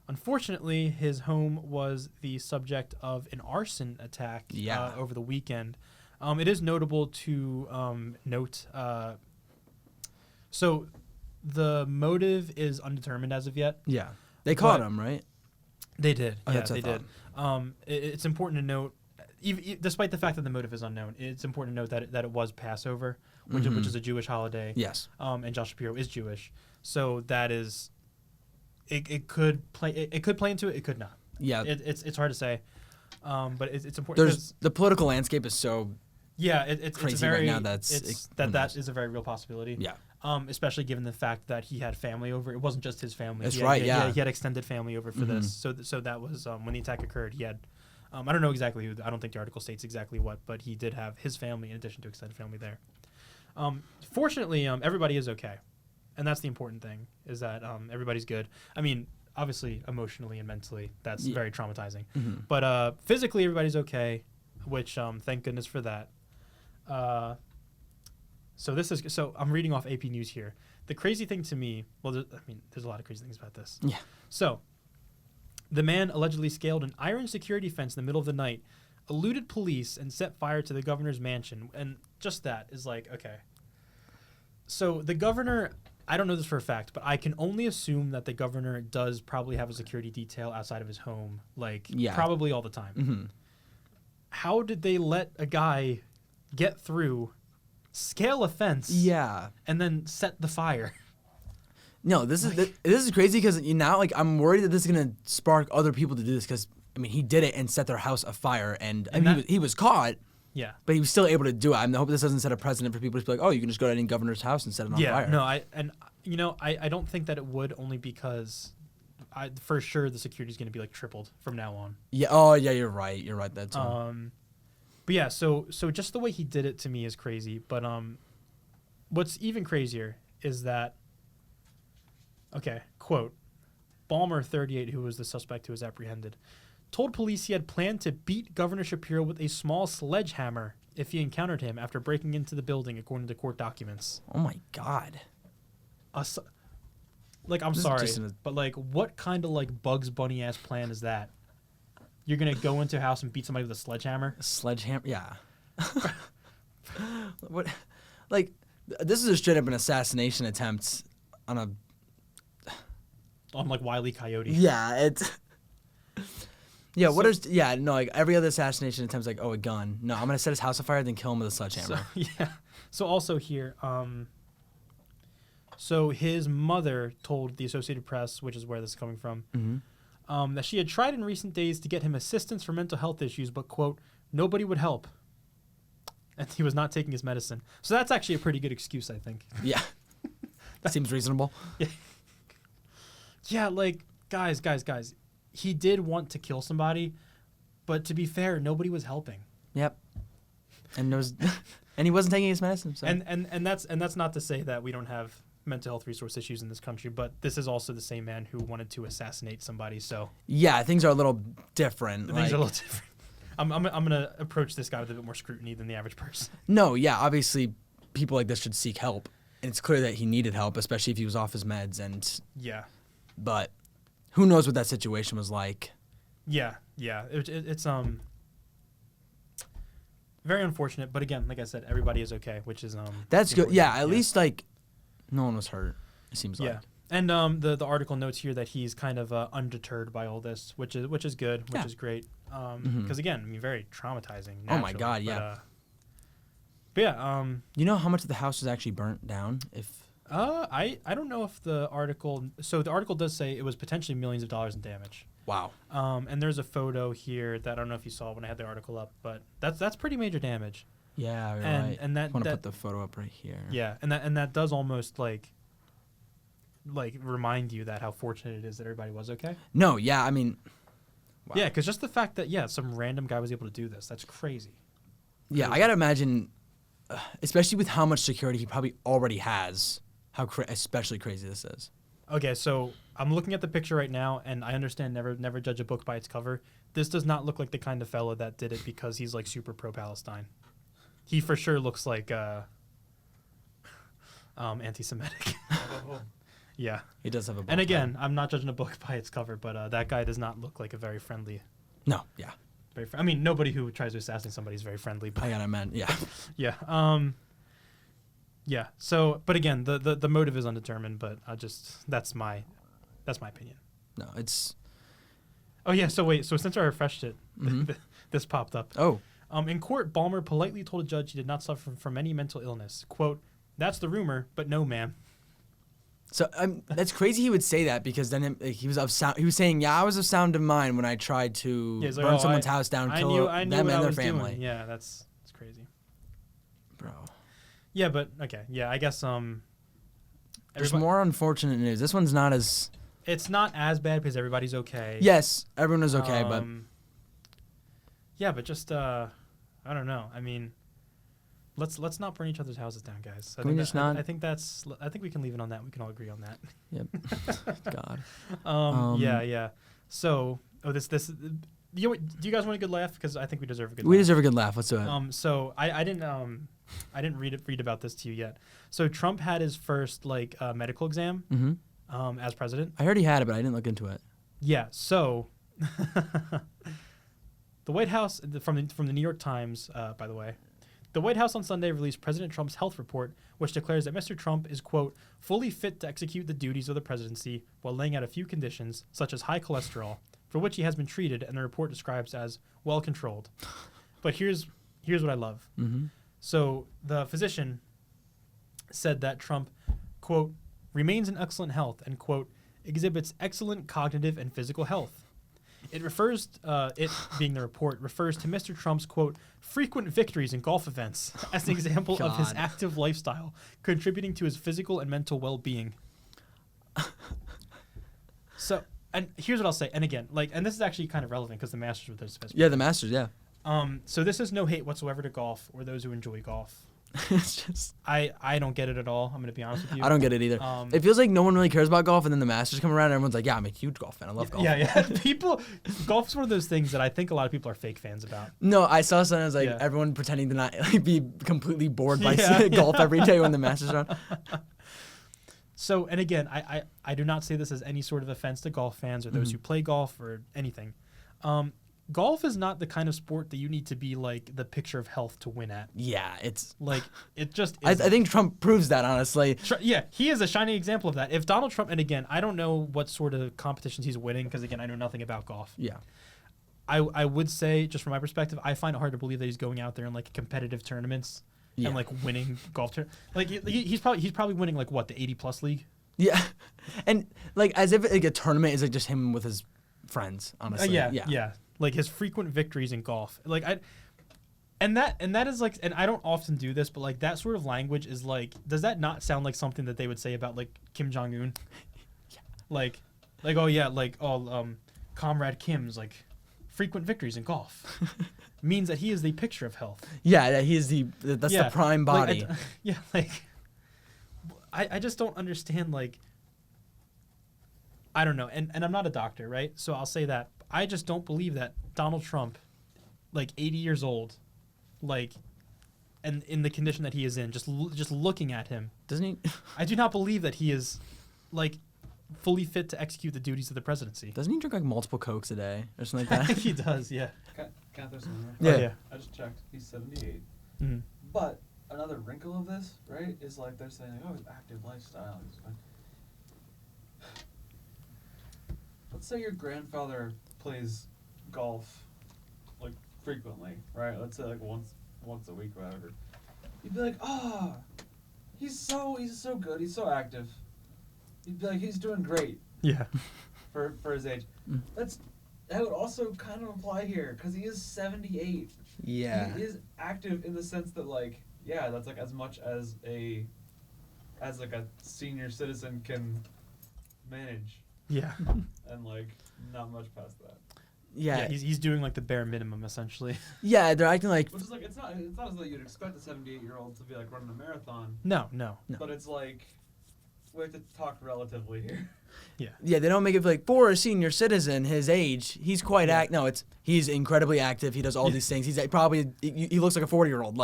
Unfortunately, his home was the subject of an arson attack over the weekend. It is notable to note. So the motive is undetermined as of yet. Yeah. They caught him, right? They did. Oh, yeah, that's they did. It's important to note, despite the fact that the motive is unknown, it's important to note that it was Passover, which is a Jewish holiday. Yes. And Josh Shapiro is Jewish, so that is, it could play into it. It could not. Yeah. It's hard to say, but it's important. The political landscape is so. Yeah, it's crazy very right now. That is a very real possibility. Yeah. Especially given the fact that he had family over. It wasn't just his family. That's He had extended family over for this. So that was when the attack occurred. He had, I don't know exactly who. I don't think the article states exactly what, but he did have his family in addition to extended family there. Fortunately, everybody is okay, and that's the important thing. Is that everybody's good. I mean, obviously, emotionally and mentally, that's very traumatizing. Mm-hmm. But physically, everybody's okay, which thank goodness for that. So I'm reading off AP News here. the crazy thing to me, well, there's a lot of crazy things about this. Yeah. So, the man allegedly scaled an iron security fence in the middle of the night, eluded police, and set fire to the governor's mansion. And just that is like, okay. So, the governor, I don't know this for a fact, but I can only assume that the governor does probably have a security detail outside of his home, probably all the time. Mm-hmm. How did they let a guy get through, scale a fence, and then set the fire? No, this is crazy because now I'm worried that this is gonna spark other people to do this because he did it and set their house afire and he was caught. Yeah, but he was still able to do it. I hope this doesn't set a precedent for people to be like, oh, you can just go to any governor's house and set it on fire. No, I don't think that it would, only because for sure the security is going to be tripled from now on. Yeah. Oh, yeah. You're right. That's but yeah. So just the way he did it to me is crazy. But what's even crazier is that. Okay. Quote: Balmer, 38, who was the suspect who was apprehended, told police he had planned to beat Governor Shapiro with a small sledgehammer if he encountered him after breaking into the building, according to court documents. Oh my God. I'm sorry, but what kind of Bugs Bunny ass plan is that? You're gonna go into a house and beat somebody with a sledgehammer? A sledgehammer, yeah. What? This is a straight up an assassination attempt on Wile E. Coyote. Yeah, it's. Yeah, every other assassination attempt's a gun. No, I'm gonna set his house on fire, then kill him with a sledgehammer. So also here, so his mother told the Associated Press, which is where this is coming from, that she had tried in recent days to get him assistance for mental health issues, but, quote, nobody would help. And he was not taking his medicine. So that's actually a pretty good excuse, I think. Yeah. That seems reasonable. Yeah, guys. He did want to kill somebody, but to be fair, nobody was helping. Yep. And he wasn't taking his medicine. So. And that's not to say that we don't have mental health resource issues in this country, but this is also the same man who wanted to assassinate somebody. So yeah, things are a little different. Things are a little different. I'm gonna approach this guy with a bit more scrutiny than the average person. No, yeah, obviously, people like this should seek help, and it's clear that he needed help, especially if he was off his meds. And yeah, but who knows what that situation was like? Yeah, it's very unfortunate, but again, like I said, everybody is okay, which is that's good. Yeah, at least no one was hurt. It seems like. And the article notes here that he's kind of undeterred by all this, which is good, which is great. Because again, very traumatizing. Oh my God, yeah. But yeah, you know how much of the house was actually burnt down? I don't know if the article. So the article does say it was potentially millions of dollars in damage. Wow. And there's a photo here that I don't know if you saw when I had the article up, but that's pretty major damage. Yeah, you're right. And that I want to put the photo up right here. Yeah, and that does almost remind you that how fortunate it is that everybody was okay. No, yeah, wow. Yeah, because just the fact that some random guy was able to do this, that's crazy. Yeah, I gotta imagine, especially with how much security he probably already has, how especially crazy this is. Okay, so I'm looking at the picture right now, and I understand never judge a book by its cover. This does not look like the kind of fellow that did it because he's super pro-Palestine. He for sure looks like anti-Semitic. Yeah, he does have a. And again, I'm not judging a book by its cover, but that guy does not look like a very friendly. No, yeah. Very nobody who tries to assassinate somebody is very friendly. But I gotta imagine, yeah. Yeah. Yeah. So, but again, the motive is undetermined. But that's my opinion. No, it's. Oh yeah. So wait. So since I refreshed it, this popped up. Oh. In court, Balmer politely told a judge he did not suffer from any mental illness. Quote, "That's the rumor, but no, ma'am." So that's crazy. He would say that because then he was of sound. He was saying, "Yeah, I was of sound of mind when I tried to burn someone's house down, kill them and their family." Doing. Yeah, that's crazy, bro. Yeah, but okay. Yeah, I guess there's more unfortunate news. This one's not as. It's not as bad because everybody's okay. Yes, everyone is okay, but. Yeah, but just I don't know. Let's not burn each other's houses down, guys. Can we just not? I think we can leave it on that. We can all agree on that. Yep. God. Yeah. So, this. Do you guys want a good laugh? Because I think we deserve a good. We laugh. deserve a good laugh. Let's do it. So I didn't I didn't read about this to you yet. So Trump had his first medical exam as president. I heard he had it, but I didn't look into it. Yeah. So the White House from the New York Times, by the way. The White House on Sunday released President Trump's health report, which declares that Mr. Trump is, quote, fully fit to execute the duties of the presidency while laying out a few conditions, such as high cholesterol, for which he has been treated and the report describes as well controlled. But here's what I love. Mm-hmm. So the physician said that Trump, quote, remains in excellent health and, quote, exhibits excellent cognitive and physical health. It refers, it being the report, refers to Mr. Trump's, quote, frequent victories in golf events as an example of his active lifestyle, contributing to his physical and mental well-being. So, and here's what I'll say. And again, and this is actually kind of relevant because the Masters were this. Yeah, the Masters, yeah. So this is no hate whatsoever to golf or those who enjoy golf. It's just I don't get it at all. I'm going to be honest with you. I don't get it either. It feels like no one really cares about golf, and then the Masters come around, and everyone's like, "Yeah, I'm a huge golf fan. I love golf." Yeah. Golf is one of those things that I think a lot of people are fake fans about. No, I saw something. I was like, everyone pretending to not be completely bored by golf every day when the Masters are on. So, and again, I do not say this as any sort of offense to golf fans or those who play golf or anything. Golf is not the kind of sport that you need to be the picture of health to win at. Yeah, it's it just I think Trump proves that, honestly. Yeah, he is a shining example of that. If Donald Trump, and again, I don't know what sort of competitions he's winning because again, I know nothing about golf. Yeah. I would say, just from my perspective, I find it hard to believe that he's going out there in competitive tournaments and winning golf tournaments. He's probably winning the 80+ league. Yeah. And as if a tournament is just him with his friends, honestly. Yeah. His frequent victories in golf. And that is and I don't often do this, but that sort of language is does that not sound like something that they would say about Kim Jong-un? Yeah. Comrade Kim's frequent victories in golf means that he is the picture of health. Yeah, that he is that's the prime body. I just don't understand I don't know, and I'm not a doctor, right? So I'll say that I just don't believe that Donald Trump, 80 years old, and in the condition that he is in, just looking at him, doesn't he? I do not believe that he is, fully fit to execute the duties of the presidency. Doesn't he drink multiple Cokes a day or something like that? I think he does, yeah. Can I throw something Yeah. Oh, yeah. I just checked. He's 78. Mm-hmm. But another wrinkle of this, right, is they're saying, his active lifestyle. Let's say your grandfather plays golf frequently, right? Let's say once a week or whatever. You'd be like, he's so good, he's so active. You'd be like, he's doing great. Yeah. For his age. That would also kind of apply here because he is 78. Yeah. He is active in the sense that that's as much as a senior citizen can manage. Yeah. And not much past that. Yeah. He's doing the bare minimum essentially. Yeah, they're acting like. Which is it's not as though you'd expect a 78-year-old to be running a marathon. No. But it's we have to talk relatively here. Yeah. Yeah, they don't make it for a senior citizen his age. He's quite No, he's incredibly active. He does all these things. He's probably he looks like a 40-year-old.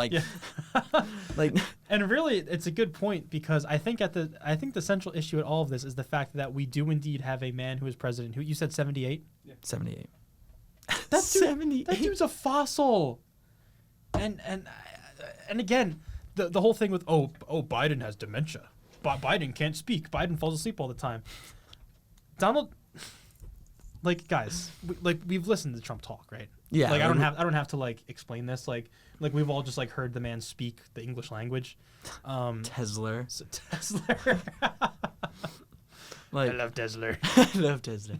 And really, it's a good point because I think the central issue at all of this is the fact that we do indeed have a man who is president. Who you said 78? Yeah. 78. That's 78. That dude's a fossil. And again, the whole thing with Biden has dementia. Biden can't speak. Biden falls asleep all the time. Donald, guys, we've listened to Trump talk, right? Yeah. I don't have to explain this. We've all just heard the man speak the English language. Tesla. So Tesla. I love Tesla. I love Tesla.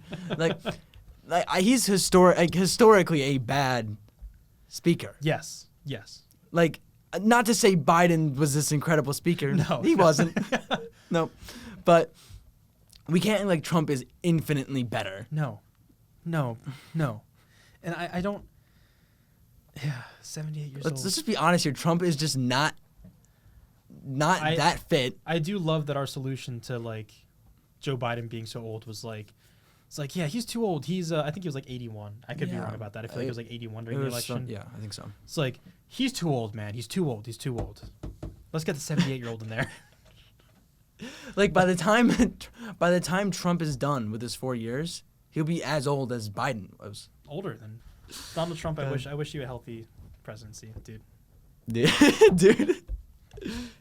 He's historically a bad speaker. Yes. Not to say Biden was this incredible speaker. No. He wasn't. No. But we can't Trump is infinitely better. No. And I don't. Yeah, 78 years old. Let's just be honest here. Trump is just not that fit. I do love that our solution to Joe Biden being so old was It's like, yeah, he's too old. He's I think he was like 81. I could be wrong about that. I feel like he was like 81 during the election. Yeah, I think so. It's like, he's too old, man. He's too old. He's too old. Let's get the 78-year-old in there. Like by the time Trump is done with his 4 years, he'll be as old as Biden was. Older than Donald Trump. I wish you a healthy presidency, dude. Dude.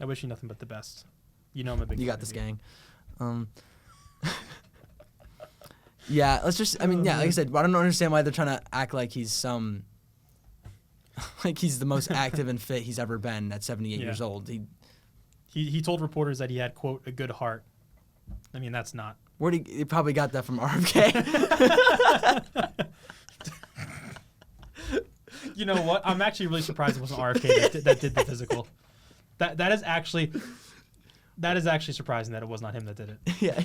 I wish you nothing but the best. You know I'm a big fan. You got this, gang. Yeah, let's just. I mean, yeah, like I said, I don't understand why they're trying to act like he's like he's the most active and fit he's ever been at 78 years old. He told reporters that he had, quote, a good heart. I mean, that's not. He probably got that from RFK. You know what? I'm actually really surprised it wasn't RFK that did the physical. That is actually surprising that it was not him that did it. Yeah.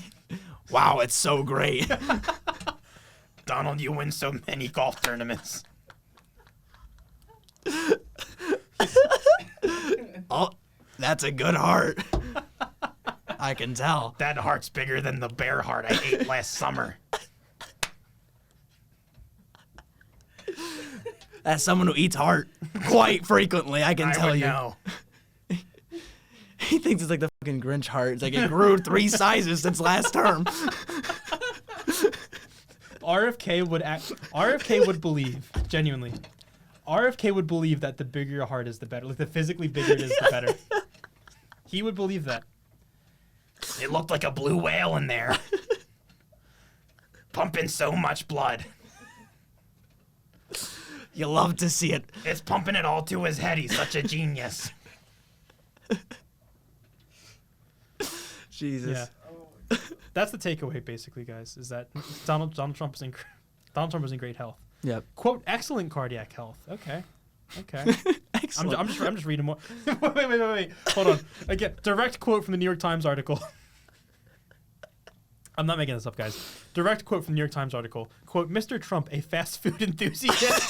Wow, it's so great. Donald, you win so many golf tournaments. Oh, that's a good heart. I can tell. That heart's bigger than the bear heart I ate last summer. As someone who eats heart quite frequently, I can tell you. Know. He thinks it's like the fucking Grinch heart. It's like it grew 3 sizes since last term. RFK would believe, genuinely. RFK would believe that the bigger your heart is, the better. Like the physically bigger it is, the better. He would believe that. It looked like a blue whale in there. Pumping so much blood. You love to see it. It's pumping it all to his head. He's such a genius. Jesus. Yeah. That's the takeaway, basically, guys, is that Donald Trump is in great health. Yep. Quote, excellent cardiac health. Okay. Excellent. I'm just reading more. Wait. Hold on. Again, direct quote from the New York Times article. I'm not making this up, guys. Direct quote from the New York Times article. Quote, Mr. Trump, a fast food enthusiast,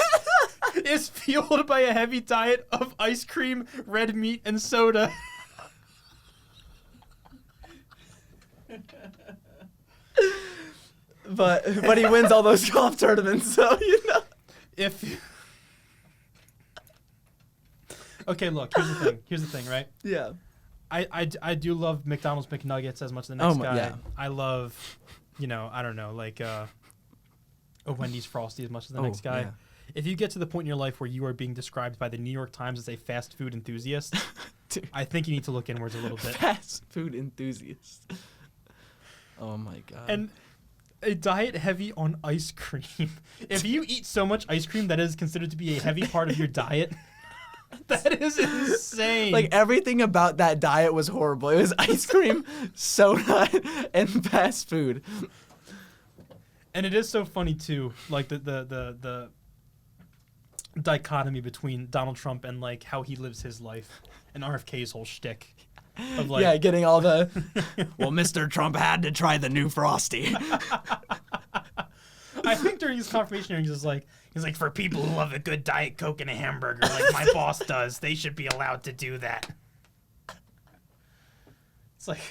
is fueled by a heavy diet of ice cream, red meat, and soda. But he wins all those golf tournaments, so you know. Okay, look, here's the thing, right? Yeah. I do love McDonald's McNuggets as much as the next guy. Yeah. I love, I don't know, like a Wendy's Frosty as much as the next guy. Yeah. If you get to the point in your life where you are being described by the New York Times as a fast food enthusiast, Dude. I think you need to look inwards a little bit. Fast food enthusiast. Oh my god. And a diet heavy on ice cream. If you eat so much ice cream that is considered to be a heavy part of your diet, that is insane. Like everything about that diet was horrible. It was ice cream, soda, and fast food. And it is so funny too, like the dichotomy between Donald Trump and like how he lives his life and RFK's whole shtick. Of like, yeah, getting all the. Well, Mr. Trump had to try the new Frosty. I think during his confirmation hearings, he's like, for people who love a good Diet Coke and a hamburger, like my boss does, they should be allowed to do that. It's like,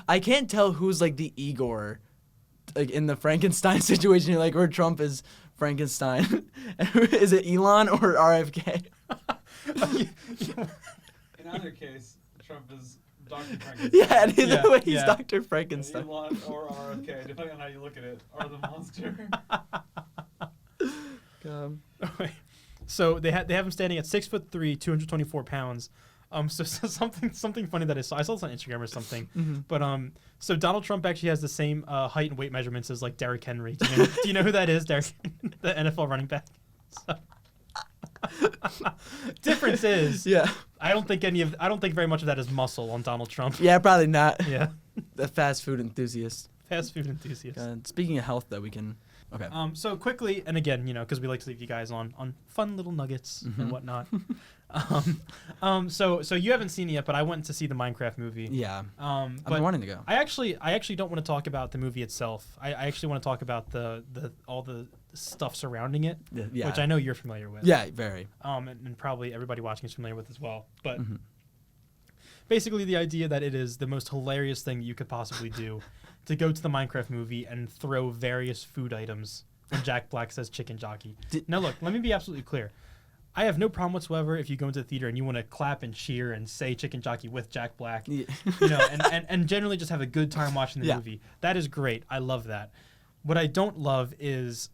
I can't tell who's like the Igor, like in the Frankenstein situation. Like where Trump is Frankenstein. Is it Elon or RFK? In either case, Trump is Dr. Frankenstein. Yeah, and either way, he's Dr. Frankenstein. Elon or RFK, depending on how you look at it, are the monster. So they have him standing at 6'3", 224 pounds. So something funny that I saw this on Instagram or something. Mm-hmm. But so Donald Trump actually has the same height and weight measurements as like Derrick Henry. Do you know who that is? Derrick, the NFL running back. So. Difference is, I don't think very much of that is muscle on Donald Trump. Yeah, probably not. Yeah, the fast food enthusiast. Speaking of health, though, we can. Okay. So quickly, and again, because we like to leave you guys on fun little nuggets and whatnot. So you haven't seen it yet, but I went to see the Minecraft movie. Yeah. I've been wanting to go. I actually don't want to talk about the movie itself. I actually want to talk about the all the stuff surrounding it, which I know you're familiar with. Yeah, very. And probably everybody watching is familiar with as well. But basically, the idea that it is the most hilarious thing you could possibly do to go to the Minecraft movie and throw various food items when Jack Black says chicken jockey. Now look, let me be absolutely clear. I have no problem whatsoever if you go into the theater and you want to clap and cheer and say chicken jockey with Jack Black, you know, and generally just have a good time watching the movie. That is great. I love that. What I don't love is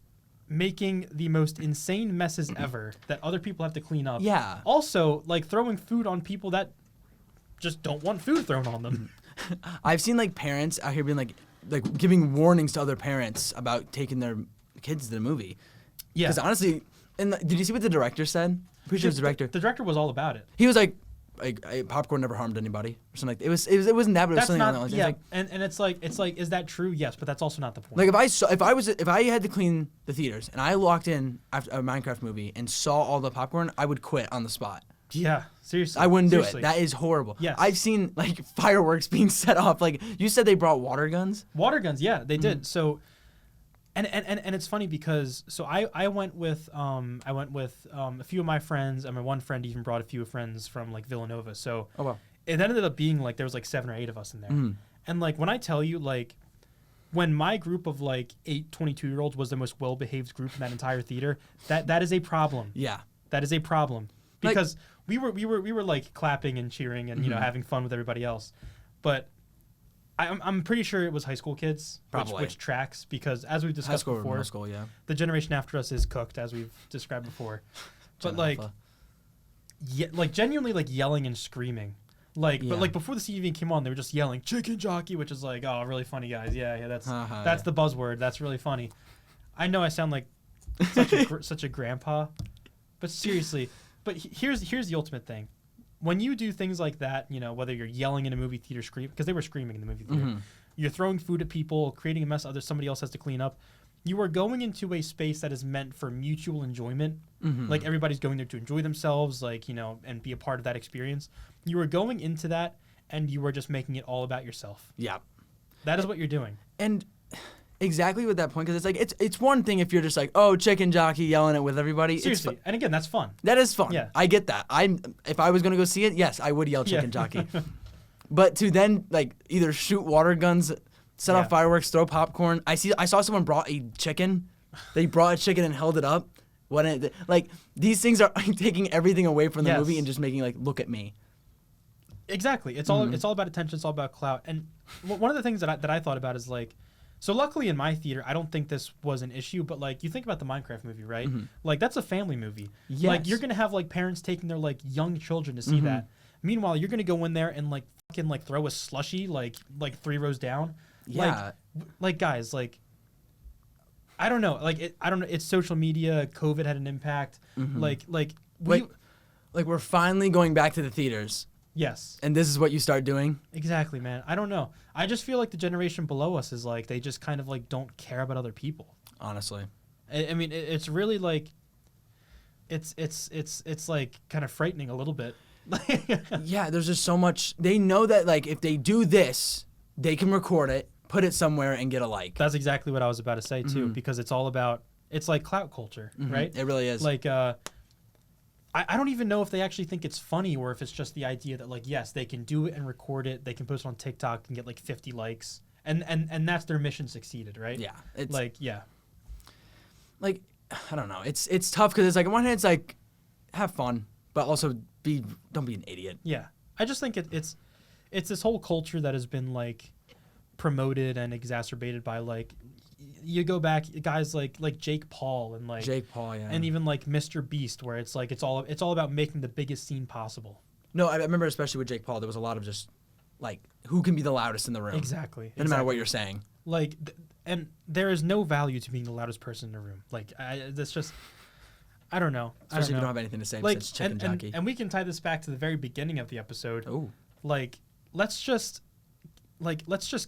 making the most insane messes ever that other people have to clean up. Yeah. Also, like throwing food on people that just don't want food thrown on them. I've seen like parents out here being like giving warnings to other parents about taking their kids to the movie. Yeah. Because honestly, did you see what the director said? I'm pretty sure it was the director. The director was all about it. He was like popcorn never harmed anybody or something like that. It wasn't that, but it was something not, like that. Yeah, and it's like is that true? Yes, but that's also not the point. Like if I had to clean the theaters and I walked in after a Minecraft movie and saw all the popcorn, I would quit on the spot. Yeah, seriously. I wouldn't do it. That is horrible. Yes. I've seen like fireworks being set off. Like you said, they brought water guns. Water guns, yeah, they did. So, and it's funny because I went with a few of my friends, and my one friend even brought a few friends from like Villanova. So it ended up being like there was like 7 or 8 of us in there, and like when I tell you like when my group of like 8 22-year-olds was the most well-behaved group in that entire theater, that is a problem. Yeah, that is a problem because we were like clapping and cheering and you know having fun with everybody else, but I'm pretty sure it was high school kids, which tracks because as we've discussed before, the generation after us is cooked as we've described before, but like genuinely like yelling and screaming, but like before the scene even came on, they were just yelling chicken jockey, which is like really funny guys, that's the buzzword, that's really funny. I know I sound like such a grandpa, but seriously. But here's the ultimate thing. When you do things like that, you know, whether you're yelling in a movie theater, because they were screaming in the movie theater, you're throwing food at people, creating a mess somebody else has to clean up, you are going into a space that is meant for mutual enjoyment. Like everybody's going there to enjoy themselves, like, you know, and be a part of that experience. You are going into that and you are just making it all about yourself. Yeah. That is what you're doing. And exactly with that point, because it's like it's one thing if you're just like, oh, chicken jockey, yelling it with everybody. Seriously, and again, that's fun. That is fun. Yeah. I get that. If I was gonna go see it, yes, I would yell chicken jockey. But to then like either shoot water guns, set off fireworks, throw popcorn. I saw someone brought a chicken. They brought a chicken and held it up. Like these things are taking everything away from the movie and just making like look at me. Exactly. It's all about attention. It's all about clout. And one of the things that I thought about is like. So luckily in my theater, I don't think this was an issue, but like you think about the Minecraft movie, right? Like that's a family movie. Yes. Like you're going to have like parents taking their like young children to see that. Meanwhile, you're going to go in there and like fucking like throw a slushie like 3 rows down. Yeah. Like guys, like I don't know. Like I don't know. It's social media. COVID had an impact. Like we're finally going back to the theaters. Yes. And this is what you start doing? Exactly, man. I don't know. I just feel like the generation below us is like, they just kind of like don't care about other people. Honestly. I mean, it's really like, it's like kind of frightening a little bit. Yeah, there's just so much. They know that like if they do this, they can record it, put it somewhere and get a like. That's exactly what I was about to say too, because it's all about, it's like clout culture, right? It really is. Like, I don't even know if they actually think it's funny or if it's just the idea that like, yes, they can do it and record it. They can post it on TikTok and get like 50 likes and that's their mission succeeded. Right. Yeah. It's like, yeah. Like, I don't know. It's tough. Cause it's like on one hand, it's like have fun, but also don't be an idiot. Yeah. I just think it's this whole culture that has been like promoted and exacerbated by like, you go back, guys like Jake Paul and like Jake Paul, yeah, and even like Mr. Beast, where it's like it's all about making the biggest scene possible. No, I remember especially with Jake Paul, there was a lot of just like who can be the loudest in the room. Exactly. No matter what you're saying. Like, and there is no value to being the loudest person in the room. Like, that's just, I don't know. Especially if you don't have anything to say like, besides chicken jockey. And we can tie this back to the very beginning of the episode. Oh. Like, let's just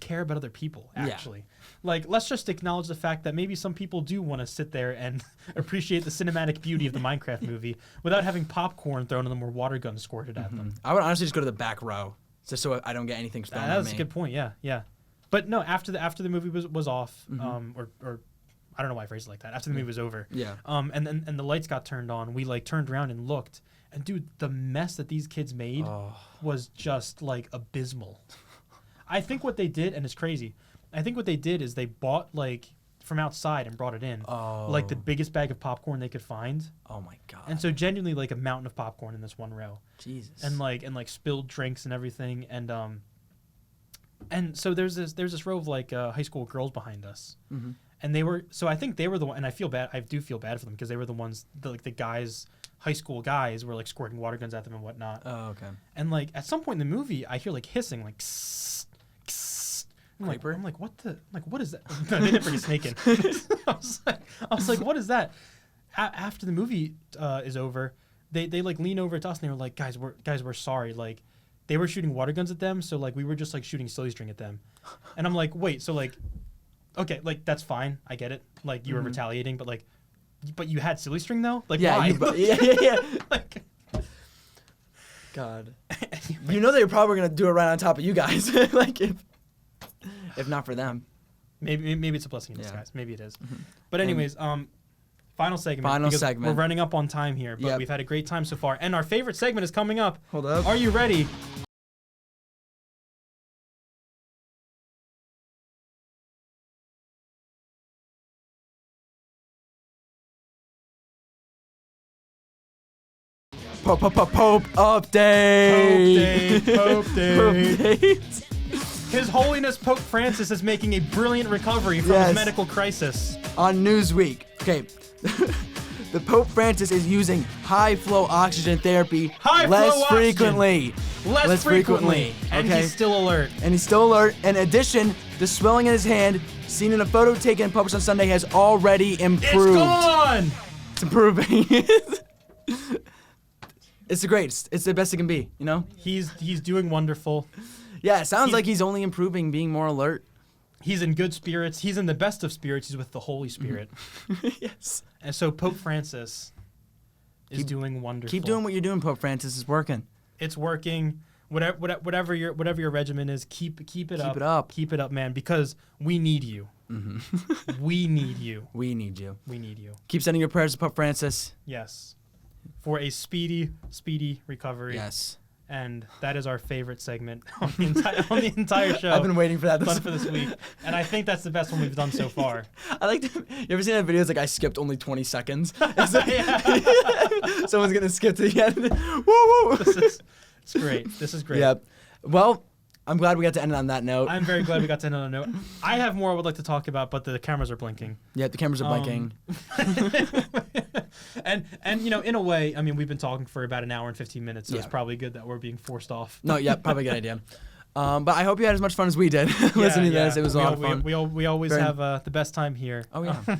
care about other people, actually. Yeah. Like, let's just acknowledge the fact that maybe some people do want to sit there and appreciate the cinematic beauty of the Minecraft movie without having popcorn thrown at them or water guns squirted at them. I would honestly just go to the back row just so I don't get anything thrown at me. That's a good point, yeah. But no, after the movie was off, or I don't know why I phrased it like that. After the movie was over, and the lights got turned on, we like turned around and looked, and dude, the mess that these kids made was just like abysmal. I think what they did, and it's crazy, I think what they did is they bought like from outside and brought it in. Oh. Like the biggest bag of popcorn they could find. Oh my god. And so genuinely like a mountain of popcorn in this one row. Jesus. And like spilled drinks and everything. And so there's this row of like high school girls behind us. Mm-hmm. And I think they were the one, and I do feel bad for them because they were the ones, the guys, high school guys were like squirting water guns at them and whatnot. Oh, okay. And like at some point in the movie, I hear like hissing, like kss, kss. I'm like, what is that? No, they didn't bring a snake in. I was like, what is that? After the movie is over, they like lean over to us and they were like, guys, we're sorry. Like they were shooting water guns at them, so like we were just like shooting silly string at them. And I'm like, wait, so like, okay, like that's fine, I get it. Like you were retaliating, but you had silly string though. Like why? Yeah. Like, God. You know they were probably gonna do it right on top of you guys. Like if not for them. Maybe it's a blessing in disguise. Maybe it is. Mm-hmm. But anyways, final segment. We're running up on time here, but we've had a great time so far. And our favorite segment is coming up. Hold up. Are you ready? Pope update. Pope update. His Holiness Pope Francis is making a brilliant recovery from his medical crisis. On Newsweek. Okay. The Pope Francis is using high-flow oxygen therapy less frequently. Less frequently. And he's still alert. In addition, the swelling in his hand, seen in a photo taken and published on Sunday, has already improved. It's gone! It's improving. It's the greatest. It's the best it can be, you know? He's doing wonderful. Yeah, it sounds like he's only improving, being more alert. He's in good spirits. He's in the best of spirits. He's with the Holy Spirit. Yes. And so Pope Francis is doing wonderful. Keep doing what you're doing, Pope Francis. It's working. It's working. Whatever your regimen is, keep it up. Keep it up. Keep it up, man, because we need you. Mm-hmm. We need you. We need you. We need you. Keep sending your prayers to Pope Francis. Yes. For a speedy recovery. Yes. And that is our favorite segment on the entire show. I've been waiting for that. Fun for this week. And I think that's the best one we've done so far. I like to, you ever seen that video? It's like I skipped only 20 seconds. It's like, someone's going to skip to the end. Woo! It's great. This is great. Yep. Well, I'm glad we got to end it on that note. I'm very glad we got to end on a note. I have more I would like to talk about, but the cameras are blinking. Yeah, the cameras are blinking. And you know, in a way, I mean, we've been talking for about an hour and 15 minutes, so it's probably good that we're being forced off. No, yeah, probably a good idea. But I hope you had as much fun as we did listening to this. It was a lot of fun. We always have the best time here. Oh yeah.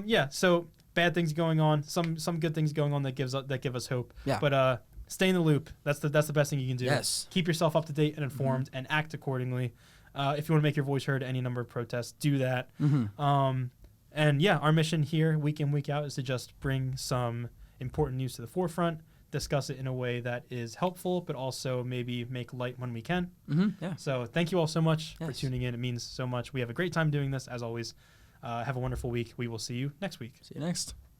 Yeah. So bad things going on, some good things going on that give us hope. Yeah. But stay in the loop. That's the best thing you can do. Yes. Keep yourself up to date and informed, and act accordingly. If you want to make your voice heard at any number of protests, do that. Mm-hmm. And yeah, our mission here, week in, week out, is to just bring some important news to the forefront, discuss it in a way that is helpful, but also maybe make light when we can. Mm-hmm. Yeah. So thank you all so much for tuning in. It means so much. We have a great time doing this, as always. Have a wonderful week. We will see you next week. See you next.